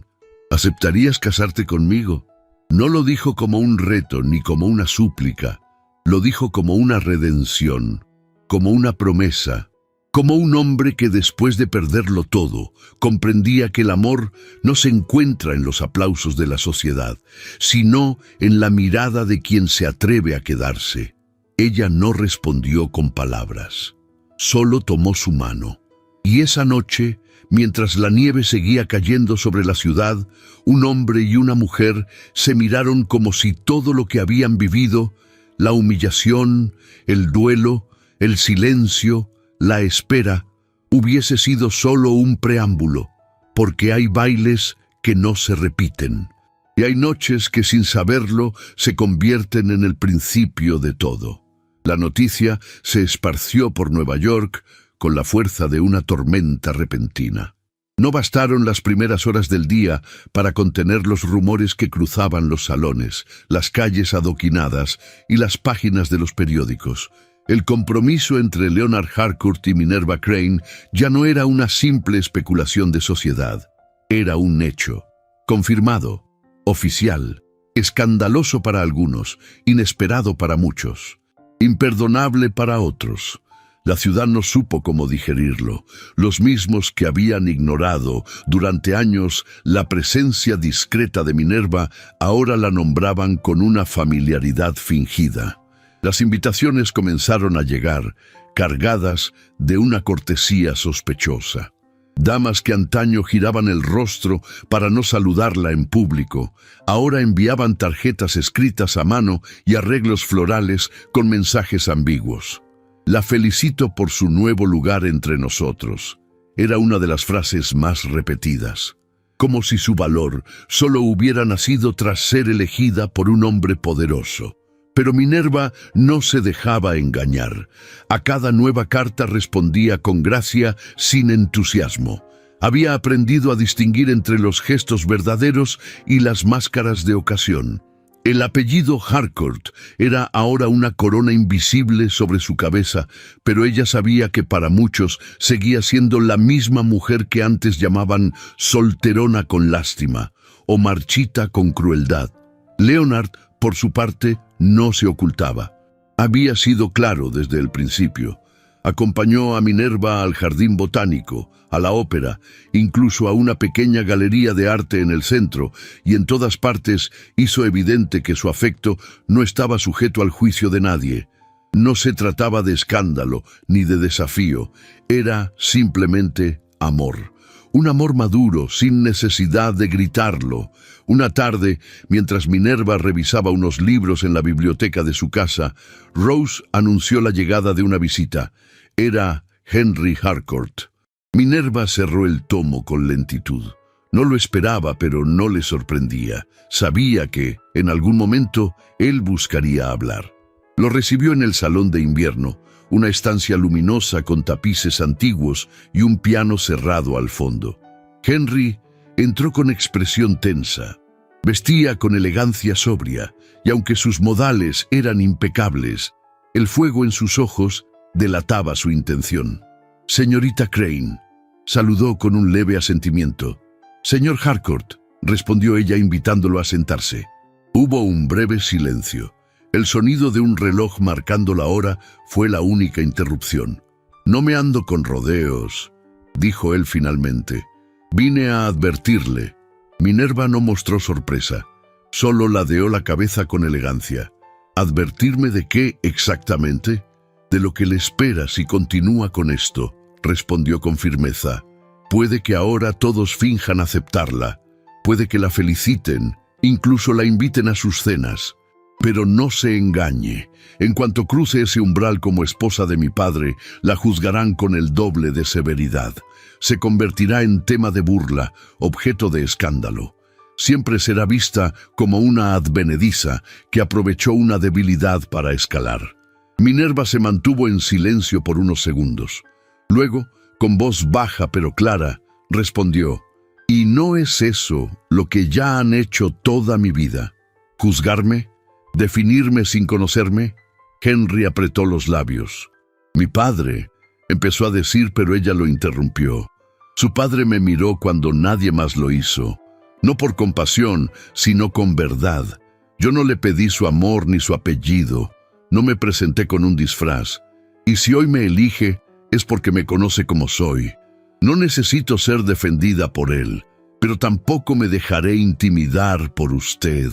[SPEAKER 1] ¿aceptarías casarte conmigo?» No lo dijo como un reto ni como una súplica, lo dijo como una redención, como una promesa, como un hombre que después de perderlo todo, comprendía que el amor no se encuentra en los aplausos de la sociedad, sino en la mirada de quien se atreve a quedarse. Ella no respondió con palabras, solo tomó su mano. Y esa noche, mientras la nieve seguía cayendo sobre la ciudad, un hombre y una mujer se miraron como si todo lo que habían vivido, la humillación, el duelo, el silencio, la espera, hubiese sido solo un preámbulo, porque hay bailes que no se repiten, y hay noches que sin saberlo se convierten en el principio de todo. La noticia se esparció por Nueva York con la fuerza de una tormenta repentina. No bastaron las primeras horas del día para contener los rumores que cruzaban los salones, las calles adoquinadas y las páginas de los periódicos. El compromiso entre Leonard Harcourt y Minerva Crane ya no era una simple especulación de sociedad. Era un hecho, confirmado, oficial, escandaloso para algunos, inesperado para muchos, imperdonable para otros. La ciudad no supo cómo digerirlo. Los mismos que habían ignorado durante años la presencia discreta de Minerva ahora la nombraban con una familiaridad fingida. Las invitaciones comenzaron a llegar, cargadas de una cortesía sospechosa. Damas que antaño giraban el rostro para no saludarla en público, ahora enviaban tarjetas escritas a mano y arreglos florales con mensajes ambiguos. La felicito por su nuevo lugar entre nosotros. Era una de las frases más repetidas, como si su valor solo hubiera nacido tras ser elegida por un hombre poderoso. Pero Minerva no se dejaba engañar. A cada nueva carta respondía con gracia, sin entusiasmo. Había aprendido a distinguir entre los gestos verdaderos y las máscaras de ocasión. El apellido Harcourt era ahora una corona invisible sobre su cabeza, pero ella sabía que para muchos seguía siendo la misma mujer que antes llamaban solterona con lástima o marchita con crueldad. Leonard, por su parte, no se ocultaba. Había sido claro desde el principio. Acompañó a Minerva al jardín botánico, a la ópera, incluso a una pequeña galería de arte en el centro, y en todas partes hizo evidente que su afecto no estaba sujeto al juicio de nadie. No se trataba de escándalo ni de desafío, era simplemente amor. Un amor maduro, sin necesidad de gritarlo. Una tarde, mientras Minerva revisaba unos libros en la biblioteca de su casa, Rose anunció la llegada de una visita. Era Henry Harcourt. Minerva cerró el tomo con lentitud. No lo esperaba, pero no le sorprendía. Sabía que, en algún momento, él buscaría hablar. Lo recibió en el salón de invierno, una estancia luminosa con tapices antiguos y un piano cerrado al fondo. Henry entró con expresión tensa. Vestía con elegancia sobria, y aunque sus modales eran impecables, el fuego en sus ojos delataba su intención. «Señorita Crane», saludó con un leve asentimiento. «Señor Harcourt», respondió ella invitándolo a sentarse. Hubo un breve silencio. El sonido de un reloj marcando la hora fue la única interrupción. «No me ando con rodeos», dijo él finalmente. «Vine a advertirle». Minerva no mostró sorpresa, solo ladeó la cabeza con elegancia. «¿Advertirme de qué exactamente?» «De lo que le espera si continúa con esto», respondió con firmeza. «Puede que ahora todos finjan aceptarla, puede que la feliciten, incluso la inviten a sus cenas. Pero no se engañe, en cuanto cruce ese umbral como esposa de mi padre, la juzgarán con el doble de severidad. Se convertirá en tema de burla, objeto de escándalo. Siempre será vista como una advenediza que aprovechó una debilidad para escalar». Minerva se mantuvo en silencio por unos segundos. Luego, con voz baja pero clara, respondió: «¿Y no es eso lo que ya han hecho toda mi vida? ¿Juzgarme? ¿Definirme sin conocerme?» Henry apretó los labios. «Mi padre», empezó a decir, pero ella lo interrumpió. «Su padre me miró cuando nadie más lo hizo. No por compasión, sino con verdad. Yo no le pedí su amor ni su apellido. No me presenté con un disfraz. Y si hoy me elige, es porque me conoce como soy. No necesito ser defendida por él, pero tampoco me dejaré intimidar por usted.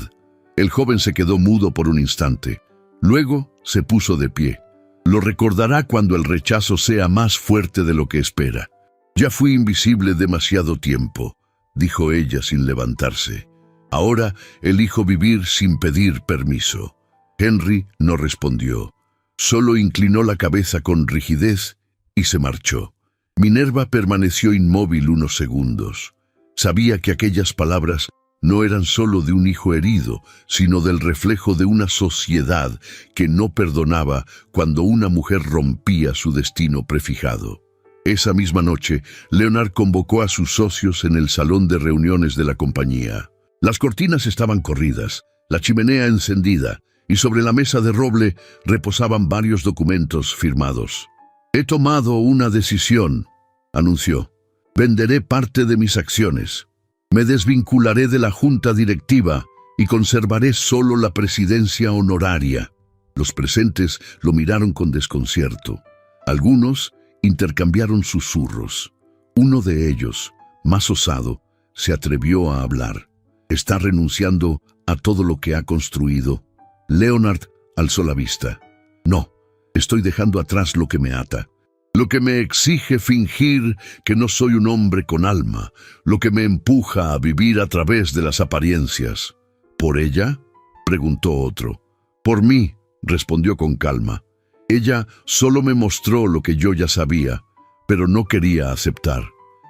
[SPEAKER 1] El joven se quedó mudo por un instante. Luego se puso de pie. Lo recordará cuando el rechazo sea más fuerte de lo que espera. Ya fui invisible demasiado tiempo, dijo ella sin levantarse. Ahora elijo vivir sin pedir permiso. Henry no respondió. Solo inclinó la cabeza con rigidez y se marchó. Minerva permaneció inmóvil unos segundos. Sabía que aquellas palabras no eran solo de un hijo herido, sino del reflejo de una sociedad que no perdonaba cuando una mujer rompía su destino prefijado. Esa misma noche, Leonard convocó a sus socios en el salón de reuniones de la compañía. Las cortinas estaban corridas, la chimenea encendida, y sobre la mesa de roble reposaban varios documentos firmados. «He tomado una decisión», anunció. «Venderé parte de mis acciones. Me desvincularé de la junta directiva y conservaré solo la presidencia honoraria». Los presentes lo miraron con desconcierto. Algunos intercambiaron susurros. Uno de ellos, más osado, se atrevió a hablar. «¿Está renunciando a todo lo que ha construido?» Leonard alzó la vista. «No, estoy dejando atrás lo que me ata. Lo que me exige fingir que no soy un hombre con alma, lo que me empuja a vivir a través de las apariencias». «¿Por ella?», preguntó otro. «Por mí», respondió con calma. «Ella solo me mostró lo que yo ya sabía, pero no quería aceptar».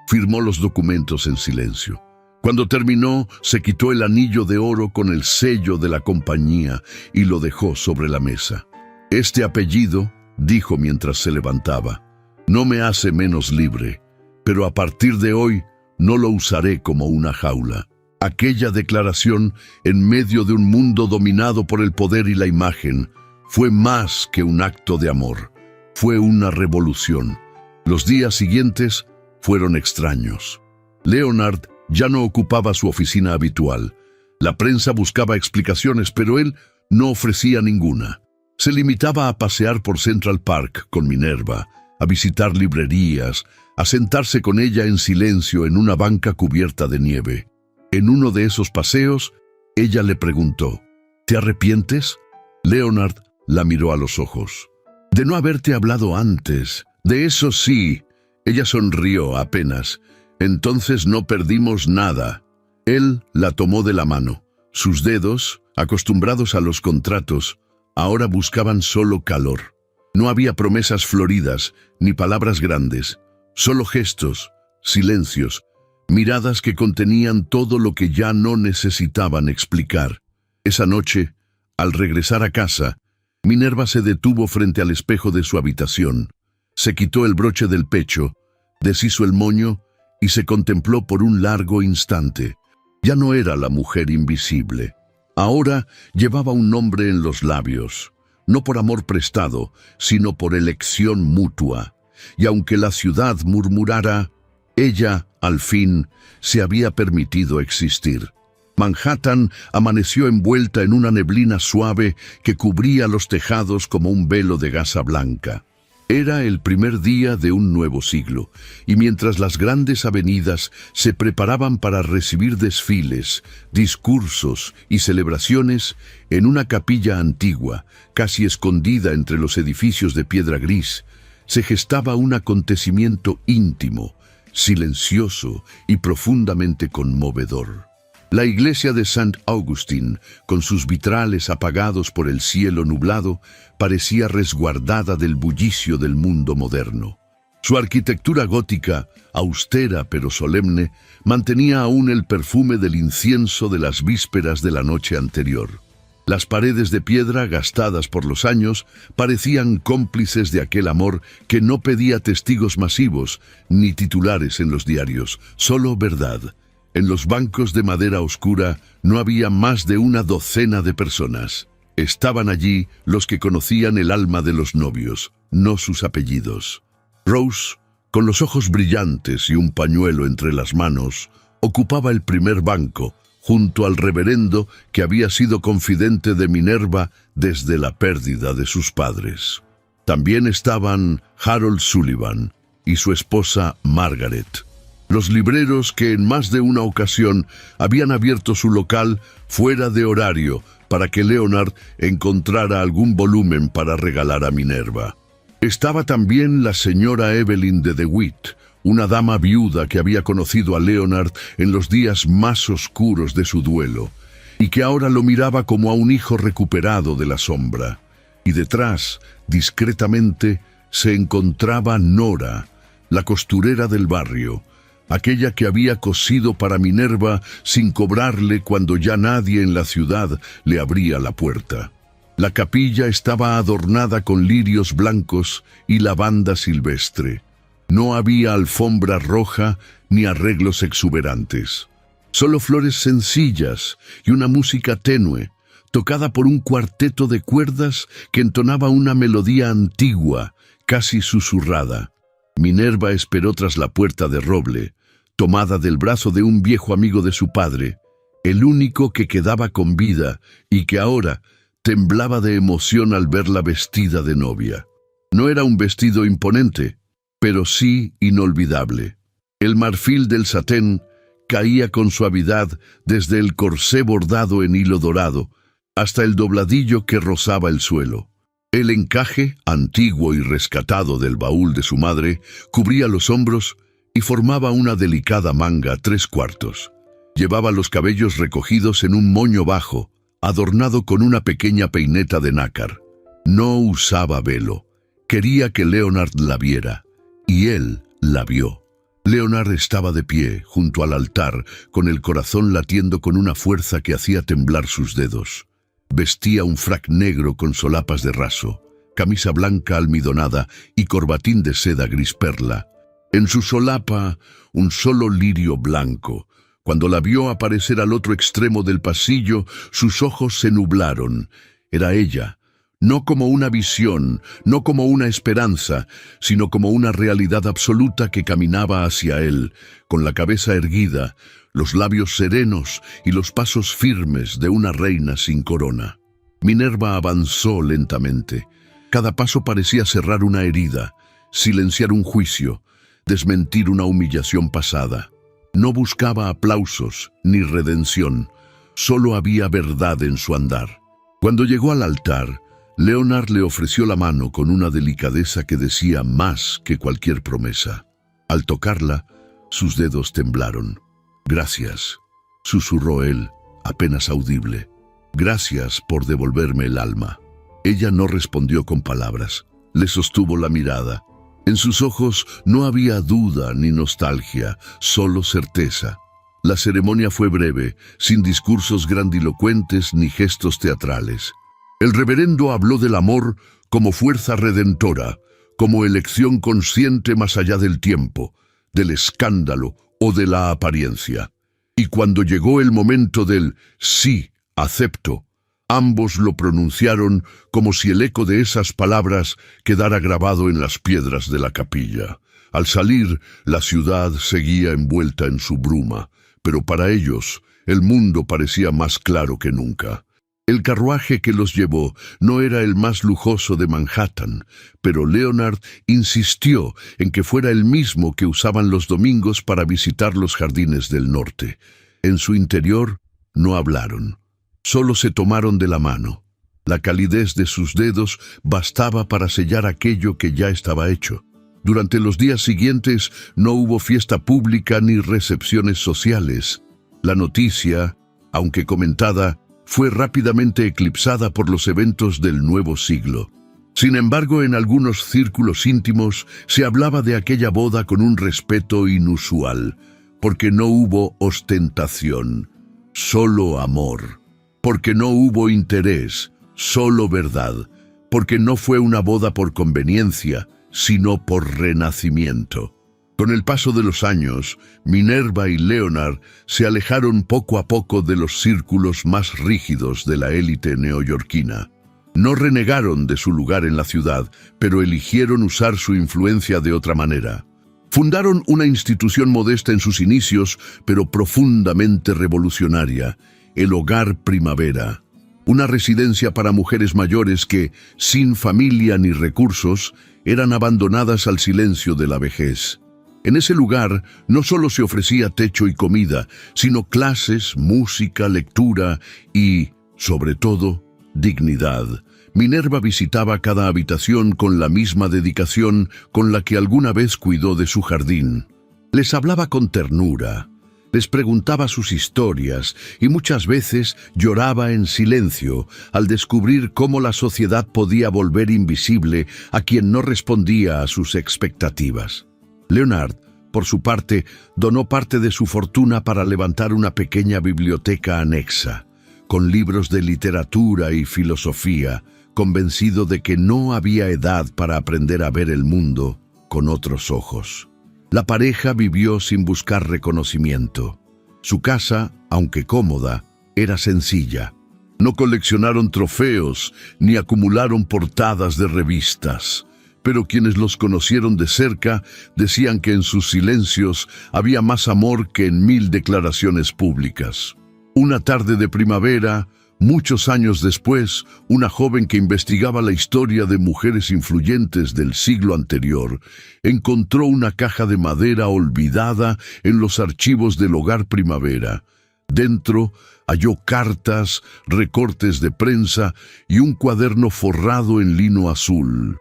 [SPEAKER 1] Firmó los documentos en silencio. Cuando terminó, se quitó el anillo de oro con el sello de la compañía y lo dejó sobre la mesa. «Este apellido», dijo mientras se levantaba, «no me hace menos libre, pero a partir de hoy no lo usaré como una jaula». Aquella declaración, en medio de un mundo dominado por el poder y la imagen, fue más que un acto de amor. Fue una revolución. Los días siguientes fueron extraños. Leonard ya no ocupaba su oficina habitual. La prensa buscaba explicaciones, pero él no ofrecía ninguna. Se limitaba a pasear por Central Park con Minerva, a visitar librerías, a sentarse con ella en silencio en una banca cubierta de nieve. En uno de esos paseos, ella le preguntó, «¿Te arrepientes?». Leonard la miró a los ojos. «De no haberte hablado antes. De eso sí». Ella sonrió apenas. «Entonces no perdimos nada». Él la tomó de la mano. Sus dedos, acostumbrados a los contratos, ahora buscaban solo calor. No había promesas floridas, ni palabras grandes, solo gestos, silencios, miradas que contenían todo lo que ya no necesitaban explicar. Esa noche, al regresar a casa, Minerva se detuvo frente al espejo de su habitación. Se quitó el broche del pecho, deshizo el moño y se contempló por un largo instante. Ya no era la mujer invisible. Ahora llevaba un nombre en los labios, no por amor prestado, sino por elección mutua. Y aunque la ciudad murmurara, ella, al fin, se había permitido existir. Manhattan amaneció envuelta en una neblina suave que cubría los tejados como un velo de gasa blanca. Era el primer día de un nuevo siglo, y mientras las grandes avenidas se preparaban para recibir desfiles, discursos y celebraciones, en una capilla antigua, casi escondida entre los edificios de piedra gris, se gestaba un acontecimiento íntimo, silencioso y profundamente conmovedor. La iglesia de St. Augustine, con sus vitrales apagados por el cielo nublado, parecía resguardada del bullicio del mundo moderno. Su arquitectura gótica, austera pero solemne, mantenía aún el perfume del incienso de las vísperas de la noche anterior. Las paredes de piedra, gastadas por los años, parecían cómplices de aquel amor que no pedía testigos masivos ni titulares en los diarios, solo verdad. En los bancos de madera oscura no había más de una docena de personas. Estaban allí los que conocían el alma de los novios, no sus apellidos. Rose, con los ojos brillantes y un pañuelo entre las manos, ocupaba el primer banco, junto al reverendo que había sido confidente de Minerva desde la pérdida de sus padres. También estaban Harold Sullivan y su esposa Margaret, los libreros que en más de una ocasión habían abierto su local fuera de horario para que Leonard encontrara algún volumen para regalar a Minerva. Estaba también la señora Evelyn de DeWitt, una dama viuda que había conocido a Leonard en los días más oscuros de su duelo, y que ahora lo miraba como a un hijo recuperado de la sombra. Y detrás, discretamente, se encontraba Nora, la costurera del barrio, aquella que había cosido para Minerva sin cobrarle cuando ya nadie en la ciudad le abría la puerta. La capilla estaba adornada con lirios blancos y lavanda silvestre. No había alfombra roja ni arreglos exuberantes. Solo flores sencillas y una música tenue, tocada por un cuarteto de cuerdas que entonaba una melodía antigua, casi susurrada. Minerva esperó tras la puerta de roble, tomada del brazo de un viejo amigo de su padre, el único que quedaba con vida y que ahora temblaba de emoción al verla vestida de novia. No era un vestido imponente, pero sí inolvidable. El marfil del satén caía con suavidad desde el corsé bordado en hilo dorado hasta el dobladillo que rozaba el suelo. El encaje, antiguo y rescatado del baúl de su madre, cubría los hombros y formaba una delicada manga 3/4. Llevaba los cabellos recogidos en un moño bajo, adornado con una pequeña peineta de nácar. No usaba velo. Quería que Leonard la viera, y él la vio. Leonard estaba de pie, junto al altar, con el corazón latiendo con una fuerza que hacía temblar sus dedos. Vestía un frac negro con solapas de raso, camisa blanca almidonada y corbatín de seda gris perla. En su solapa, un solo lirio blanco. Cuando la vio aparecer al otro extremo del pasillo, sus ojos se nublaron. Era ella, no como una visión, no como una esperanza, sino como una realidad absoluta que caminaba hacia él, con la cabeza erguida, los labios serenos y los pasos firmes de una reina sin corona. Minerva avanzó lentamente. Cada paso parecía cerrar una herida, silenciar un juicio, desmentir una humillación pasada. No buscaba aplausos ni redención, solo había verdad en su andar. Cuando llegó al altar, Leonard le ofreció la mano con una delicadeza que decía más que cualquier promesa. Al tocarla, sus dedos temblaron. «Gracias», susurró él, apenas audible. «Gracias por devolverme el alma». Ella no respondió con palabras. Le sostuvo la mirada. En sus ojos no había duda ni nostalgia, solo certeza. La ceremonia fue breve, sin discursos grandilocuentes ni gestos teatrales. El reverendo habló del amor como fuerza redentora, como elección consciente más allá del tiempo, del escándalo o de la apariencia. Y cuando llegó el momento del «sí, acepto», ambos lo pronunciaron como si el eco de esas palabras quedara grabado en las piedras de la capilla. Al salir, la ciudad seguía envuelta en su bruma, pero para ellos el mundo parecía más claro que nunca. El carruaje que los llevó no era el más lujoso de Manhattan, pero Leonard insistió en que fuera el mismo que usaban los domingos para visitar los jardines del norte. En su interior no hablaron. Solo se tomaron de la mano. La calidez de sus dedos bastaba para sellar aquello que ya estaba hecho. Durante los días siguientes no hubo fiesta pública ni recepciones sociales. La noticia, aunque comentada, fue rápidamente eclipsada por los eventos del nuevo siglo. Sin embargo, en algunos círculos íntimos se hablaba de aquella boda con un respeto inusual, porque no hubo ostentación, solo amor. Porque no hubo interés, solo verdad, porque no fue una boda por conveniencia, sino por renacimiento. Con el paso de los años, Minerva y Leonard se alejaron poco a poco de los círculos más rígidos de la élite neoyorquina. No renegaron de su lugar en la ciudad, pero eligieron usar su influencia de otra manera. Fundaron una institución modesta en sus inicios, pero profundamente revolucionaria, el Hogar Primavera, una residencia para mujeres mayores que, sin familia ni recursos, eran abandonadas al silencio de la vejez. En ese lugar no solo se ofrecía techo y comida, sino clases, música, lectura y, sobre todo, dignidad. Minerva visitaba cada habitación con la misma dedicación con la que alguna vez cuidó de su jardín. Les hablaba con ternura, les preguntaba sus historias y muchas veces lloraba en silencio al descubrir cómo la sociedad podía volver invisible a quien no respondía a sus expectativas. Leonard, por su parte, donó parte de su fortuna para levantar una pequeña biblioteca anexa, con libros de literatura y filosofía, convencido de que no había edad para aprender a ver el mundo con otros ojos. La pareja vivió sin buscar reconocimiento. Su casa, aunque cómoda, era sencilla. No coleccionaron trofeos ni acumularon portadas de revistas, pero quienes los conocieron de cerca decían que en sus silencios había más amor que en 1000 declaraciones públicas. Una tarde de primavera, muchos años después, una joven que investigaba la historia de mujeres influyentes del siglo anterior encontró una caja de madera olvidada en los archivos del Hogar Primavera. Dentro halló cartas, recortes de prensa y un cuaderno forrado en lino azul.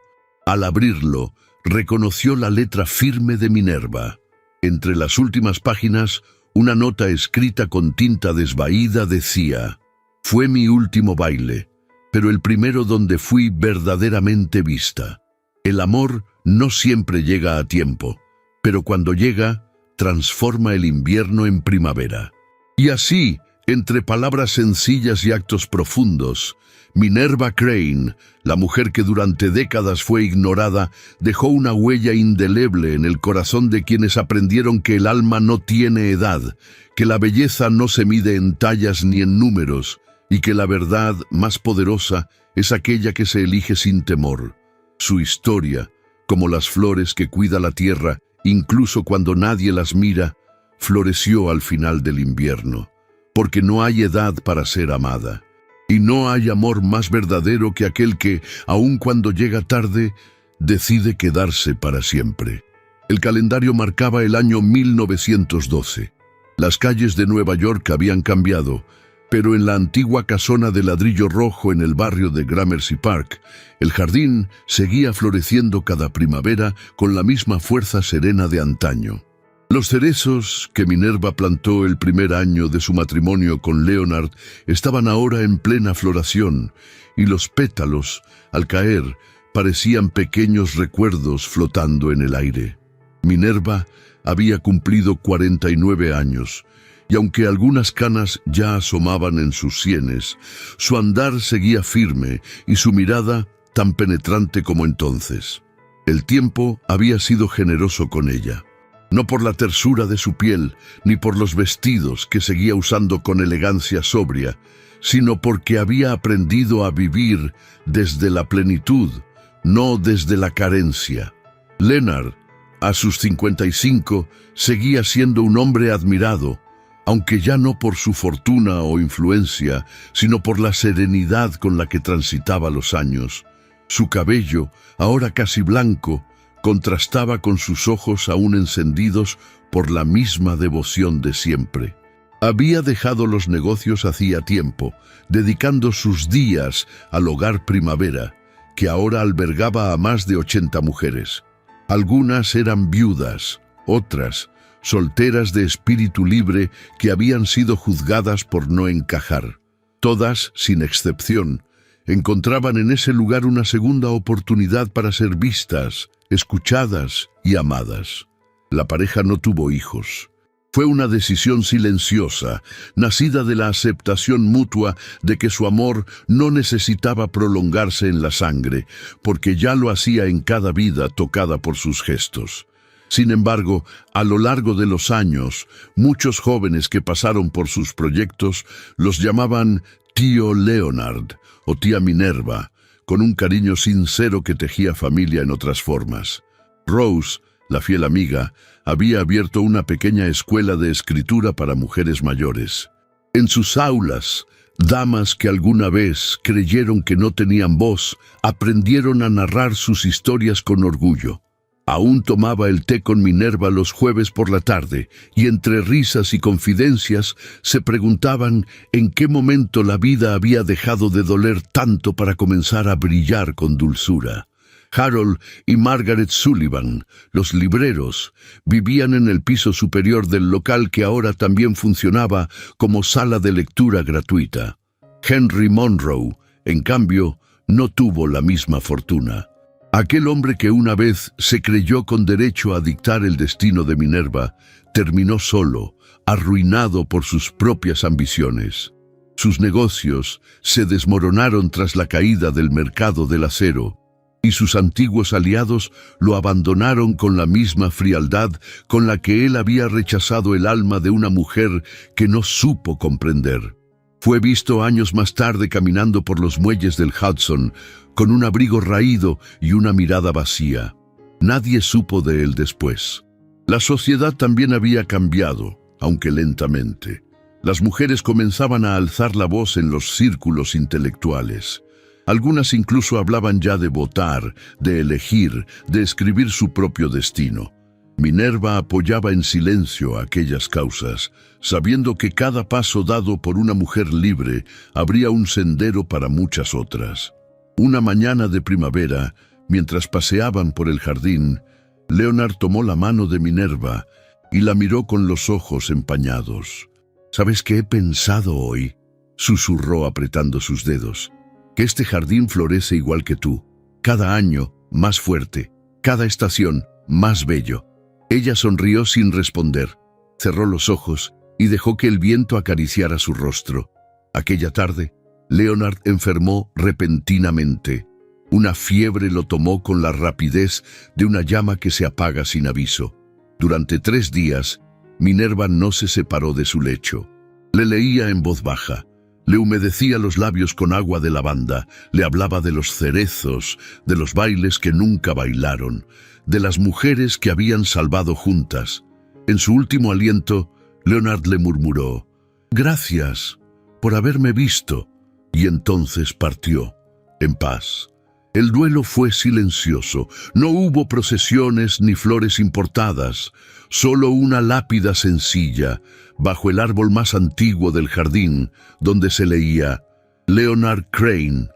[SPEAKER 1] Al abrirlo, reconoció la letra firme de Minerva. Entre las últimas páginas, una nota escrita con tinta desvaída decía: «Fue mi último baile, pero el primero donde fui verdaderamente vista. El amor no siempre llega a tiempo, pero cuando llega, transforma el invierno en primavera». Y así, entre palabras sencillas y actos profundos, Minerva Crane, la mujer que durante décadas fue ignorada, dejó una huella indeleble en el corazón de quienes aprendieron que el alma no tiene edad, que la belleza no se mide en tallas ni en números, y que la verdad más poderosa es aquella que se elige sin temor. Su historia, como las flores que cuida la tierra, incluso cuando nadie las mira, floreció al final del invierno, porque no hay edad para ser amada. Y no hay amor más verdadero que aquel que, aun cuando llega tarde, decide quedarse para siempre. El calendario marcaba el año 1912. Las calles de Nueva York habían cambiado, pero en la antigua casona de ladrillo rojo en el barrio de Gramercy Park, el jardín seguía floreciendo cada primavera con la misma fuerza serena de antaño. Los cerezos que Minerva plantó el primer año de su matrimonio con Leonard estaban ahora en plena floración, y los pétalos, al caer, parecían pequeños recuerdos flotando en el aire. Minerva había cumplido 49 años, y aunque algunas canas ya asomaban en sus sienes, su andar seguía firme y su mirada tan penetrante como entonces. El tiempo había sido generoso con ella. No por la tersura de su piel, ni por los vestidos que seguía usando con elegancia sobria, sino porque había aprendido a vivir desde la plenitud, no desde la carencia. Leonard, a sus 55, seguía siendo un hombre admirado, aunque ya no por su fortuna o influencia, sino por la serenidad con la que transitaba los años. Su cabello, ahora casi blanco, contrastaba con sus ojos aún encendidos por la misma devoción de siempre. Había dejado los negocios hacía tiempo, dedicando sus días al Hogar Primavera, que ahora albergaba a más de 80 mujeres. Algunas eran viudas, otras solteras de espíritu libre que habían sido juzgadas por no encajar. Todas, sin excepción, encontraban en ese lugar una segunda oportunidad para ser vistas, escuchadas y amadas. La pareja no tuvo hijos. Fue una decisión silenciosa, nacida de la aceptación mutua de que su amor no necesitaba prolongarse en la sangre, porque ya lo hacía en cada vida tocada por sus gestos. Sin embargo, a lo largo de los años, muchos jóvenes que pasaron por sus proyectos los llamaban tío Leonard o tía Minerva, con un cariño sincero que tejía familia en otras formas. Rose, la fiel amiga, había abierto una pequeña escuela de escritura para mujeres mayores. En sus aulas, damas que alguna vez creyeron que no tenían voz, aprendieron a narrar sus historias con orgullo. Aún tomaba el té con Minerva los jueves por la tarde, y entre risas y confidencias se preguntaban en qué momento la vida había dejado de doler tanto para comenzar a brillar con dulzura. Harold y Margaret Sullivan, los libreros, vivían en el piso superior del local que ahora también funcionaba como sala de lectura gratuita. Henry Monroe, en cambio, no tuvo la misma fortuna. Aquel hombre que una vez se creyó con derecho a dictar el destino de Minerva, terminó solo, arruinado por sus propias ambiciones. Sus negocios se desmoronaron tras la caída del mercado del acero, y sus antiguos aliados lo abandonaron con la misma frialdad con la que él había rechazado el alma de una mujer que no supo comprender. Fue visto años más tarde caminando por los muelles del Hudson, con un abrigo raído y una mirada vacía. Nadie supo de él después. La sociedad también había cambiado, aunque lentamente. Las mujeres comenzaban a alzar la voz en los círculos intelectuales. Algunas incluso hablaban ya de votar, de elegir, de escribir su propio destino. Minerva apoyaba en silencio aquellas causas, sabiendo que cada paso dado por una mujer libre abría un sendero para muchas otras. Una mañana de primavera, mientras paseaban por el jardín, Leonard tomó la mano de Minerva y la miró con los ojos empañados. «¿Sabes qué he pensado hoy?», susurró apretando sus dedos. «Que este jardín florece igual que tú, cada año más fuerte, cada estación más bello». Ella sonrió sin responder, cerró los ojos y dejó que el viento acariciara su rostro. Aquella tarde, Leonard enfermó repentinamente. Una fiebre lo tomó con la rapidez de una llama que se apaga sin aviso. Durante 3 días, Minerva no se separó de su lecho. Le leía en voz baja, le humedecía los labios con agua de lavanda, le hablaba de los cerezos, de los bailes que nunca bailaron, de las mujeres que habían salvado juntas. En su último aliento, Leonard le murmuró, «Gracias por haberme visto», y entonces partió, en paz. El duelo fue silencioso, no hubo procesiones ni flores importadas, solo una lápida sencilla, bajo el árbol más antiguo del jardín, donde se leía, «Leonard Crane,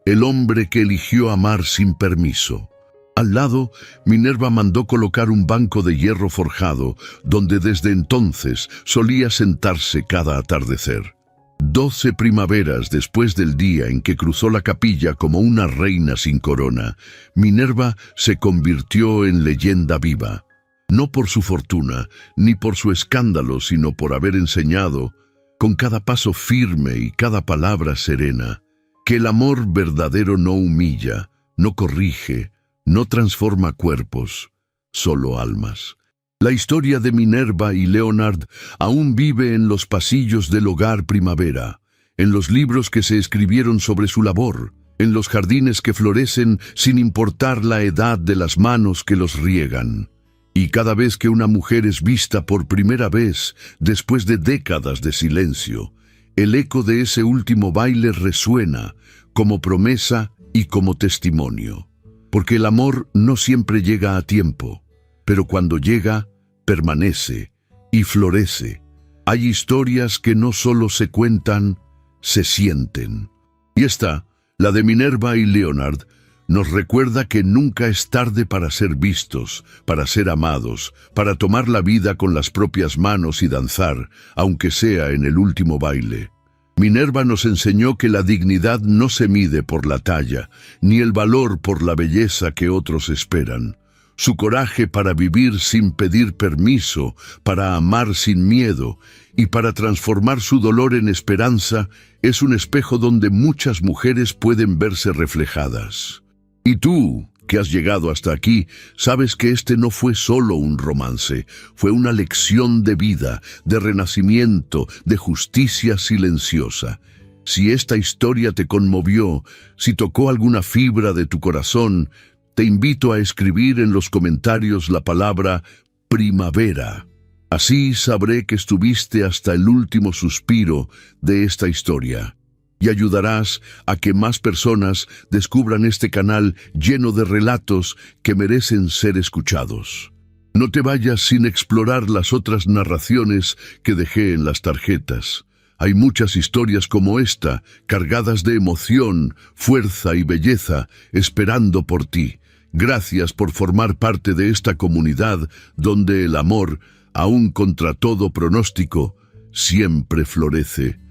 [SPEAKER 1] el hombre que eligió amar sin permiso». Al lado, Minerva mandó colocar un banco de hierro forjado, donde desde entonces solía sentarse cada atardecer. 12 primaveras después del día en que cruzó la capilla como una reina sin corona, Minerva se convirtió en leyenda viva. No por su fortuna, ni por su escándalo, sino por haber enseñado, con cada paso firme y cada palabra serena, que el amor verdadero no humilla, no corrige, no transforma cuerpos, solo almas. La historia de Minerva y Leonard aún vive en los pasillos del hogar Primavera, en los libros que se escribieron sobre su labor, en los jardines que florecen sin importar la edad de las manos que los riegan. Y cada vez que una mujer es vista por primera vez, después de décadas de silencio, el eco de ese último baile resuena como promesa y como testimonio. Porque el amor no siempre llega a tiempo, pero cuando llega, permanece y florece. Hay historias que no solo se cuentan, se sienten. Y esta, la de Minerva y Leonard, nos recuerda que nunca es tarde para ser vistos, para ser amados, para tomar la vida con las propias manos y danzar, aunque sea en el último baile. Minerva nos enseñó que la dignidad no se mide por la talla, ni el valor por la belleza que otros esperan. Su coraje para vivir sin pedir permiso, para amar sin miedo y para transformar su dolor en esperanza es un espejo donde muchas mujeres pueden verse reflejadas. Y tú, que has llegado hasta aquí, sabes que este no fue solo un romance, fue una lección de vida, de renacimiento, de justicia silenciosa. Si esta historia te conmovió, si tocó alguna fibra de tu corazón, te invito a escribir en los comentarios la palabra primavera. Así sabré que estuviste hasta el último suspiro de esta historia. Y ayudarás a que más personas descubran este canal lleno de relatos que merecen ser escuchados. No te vayas sin explorar las otras narraciones que dejé en las tarjetas. Hay muchas historias como esta, cargadas de emoción, fuerza y belleza, esperando por ti. Gracias por formar parte de esta comunidad donde el amor, aun contra todo pronóstico, siempre florece.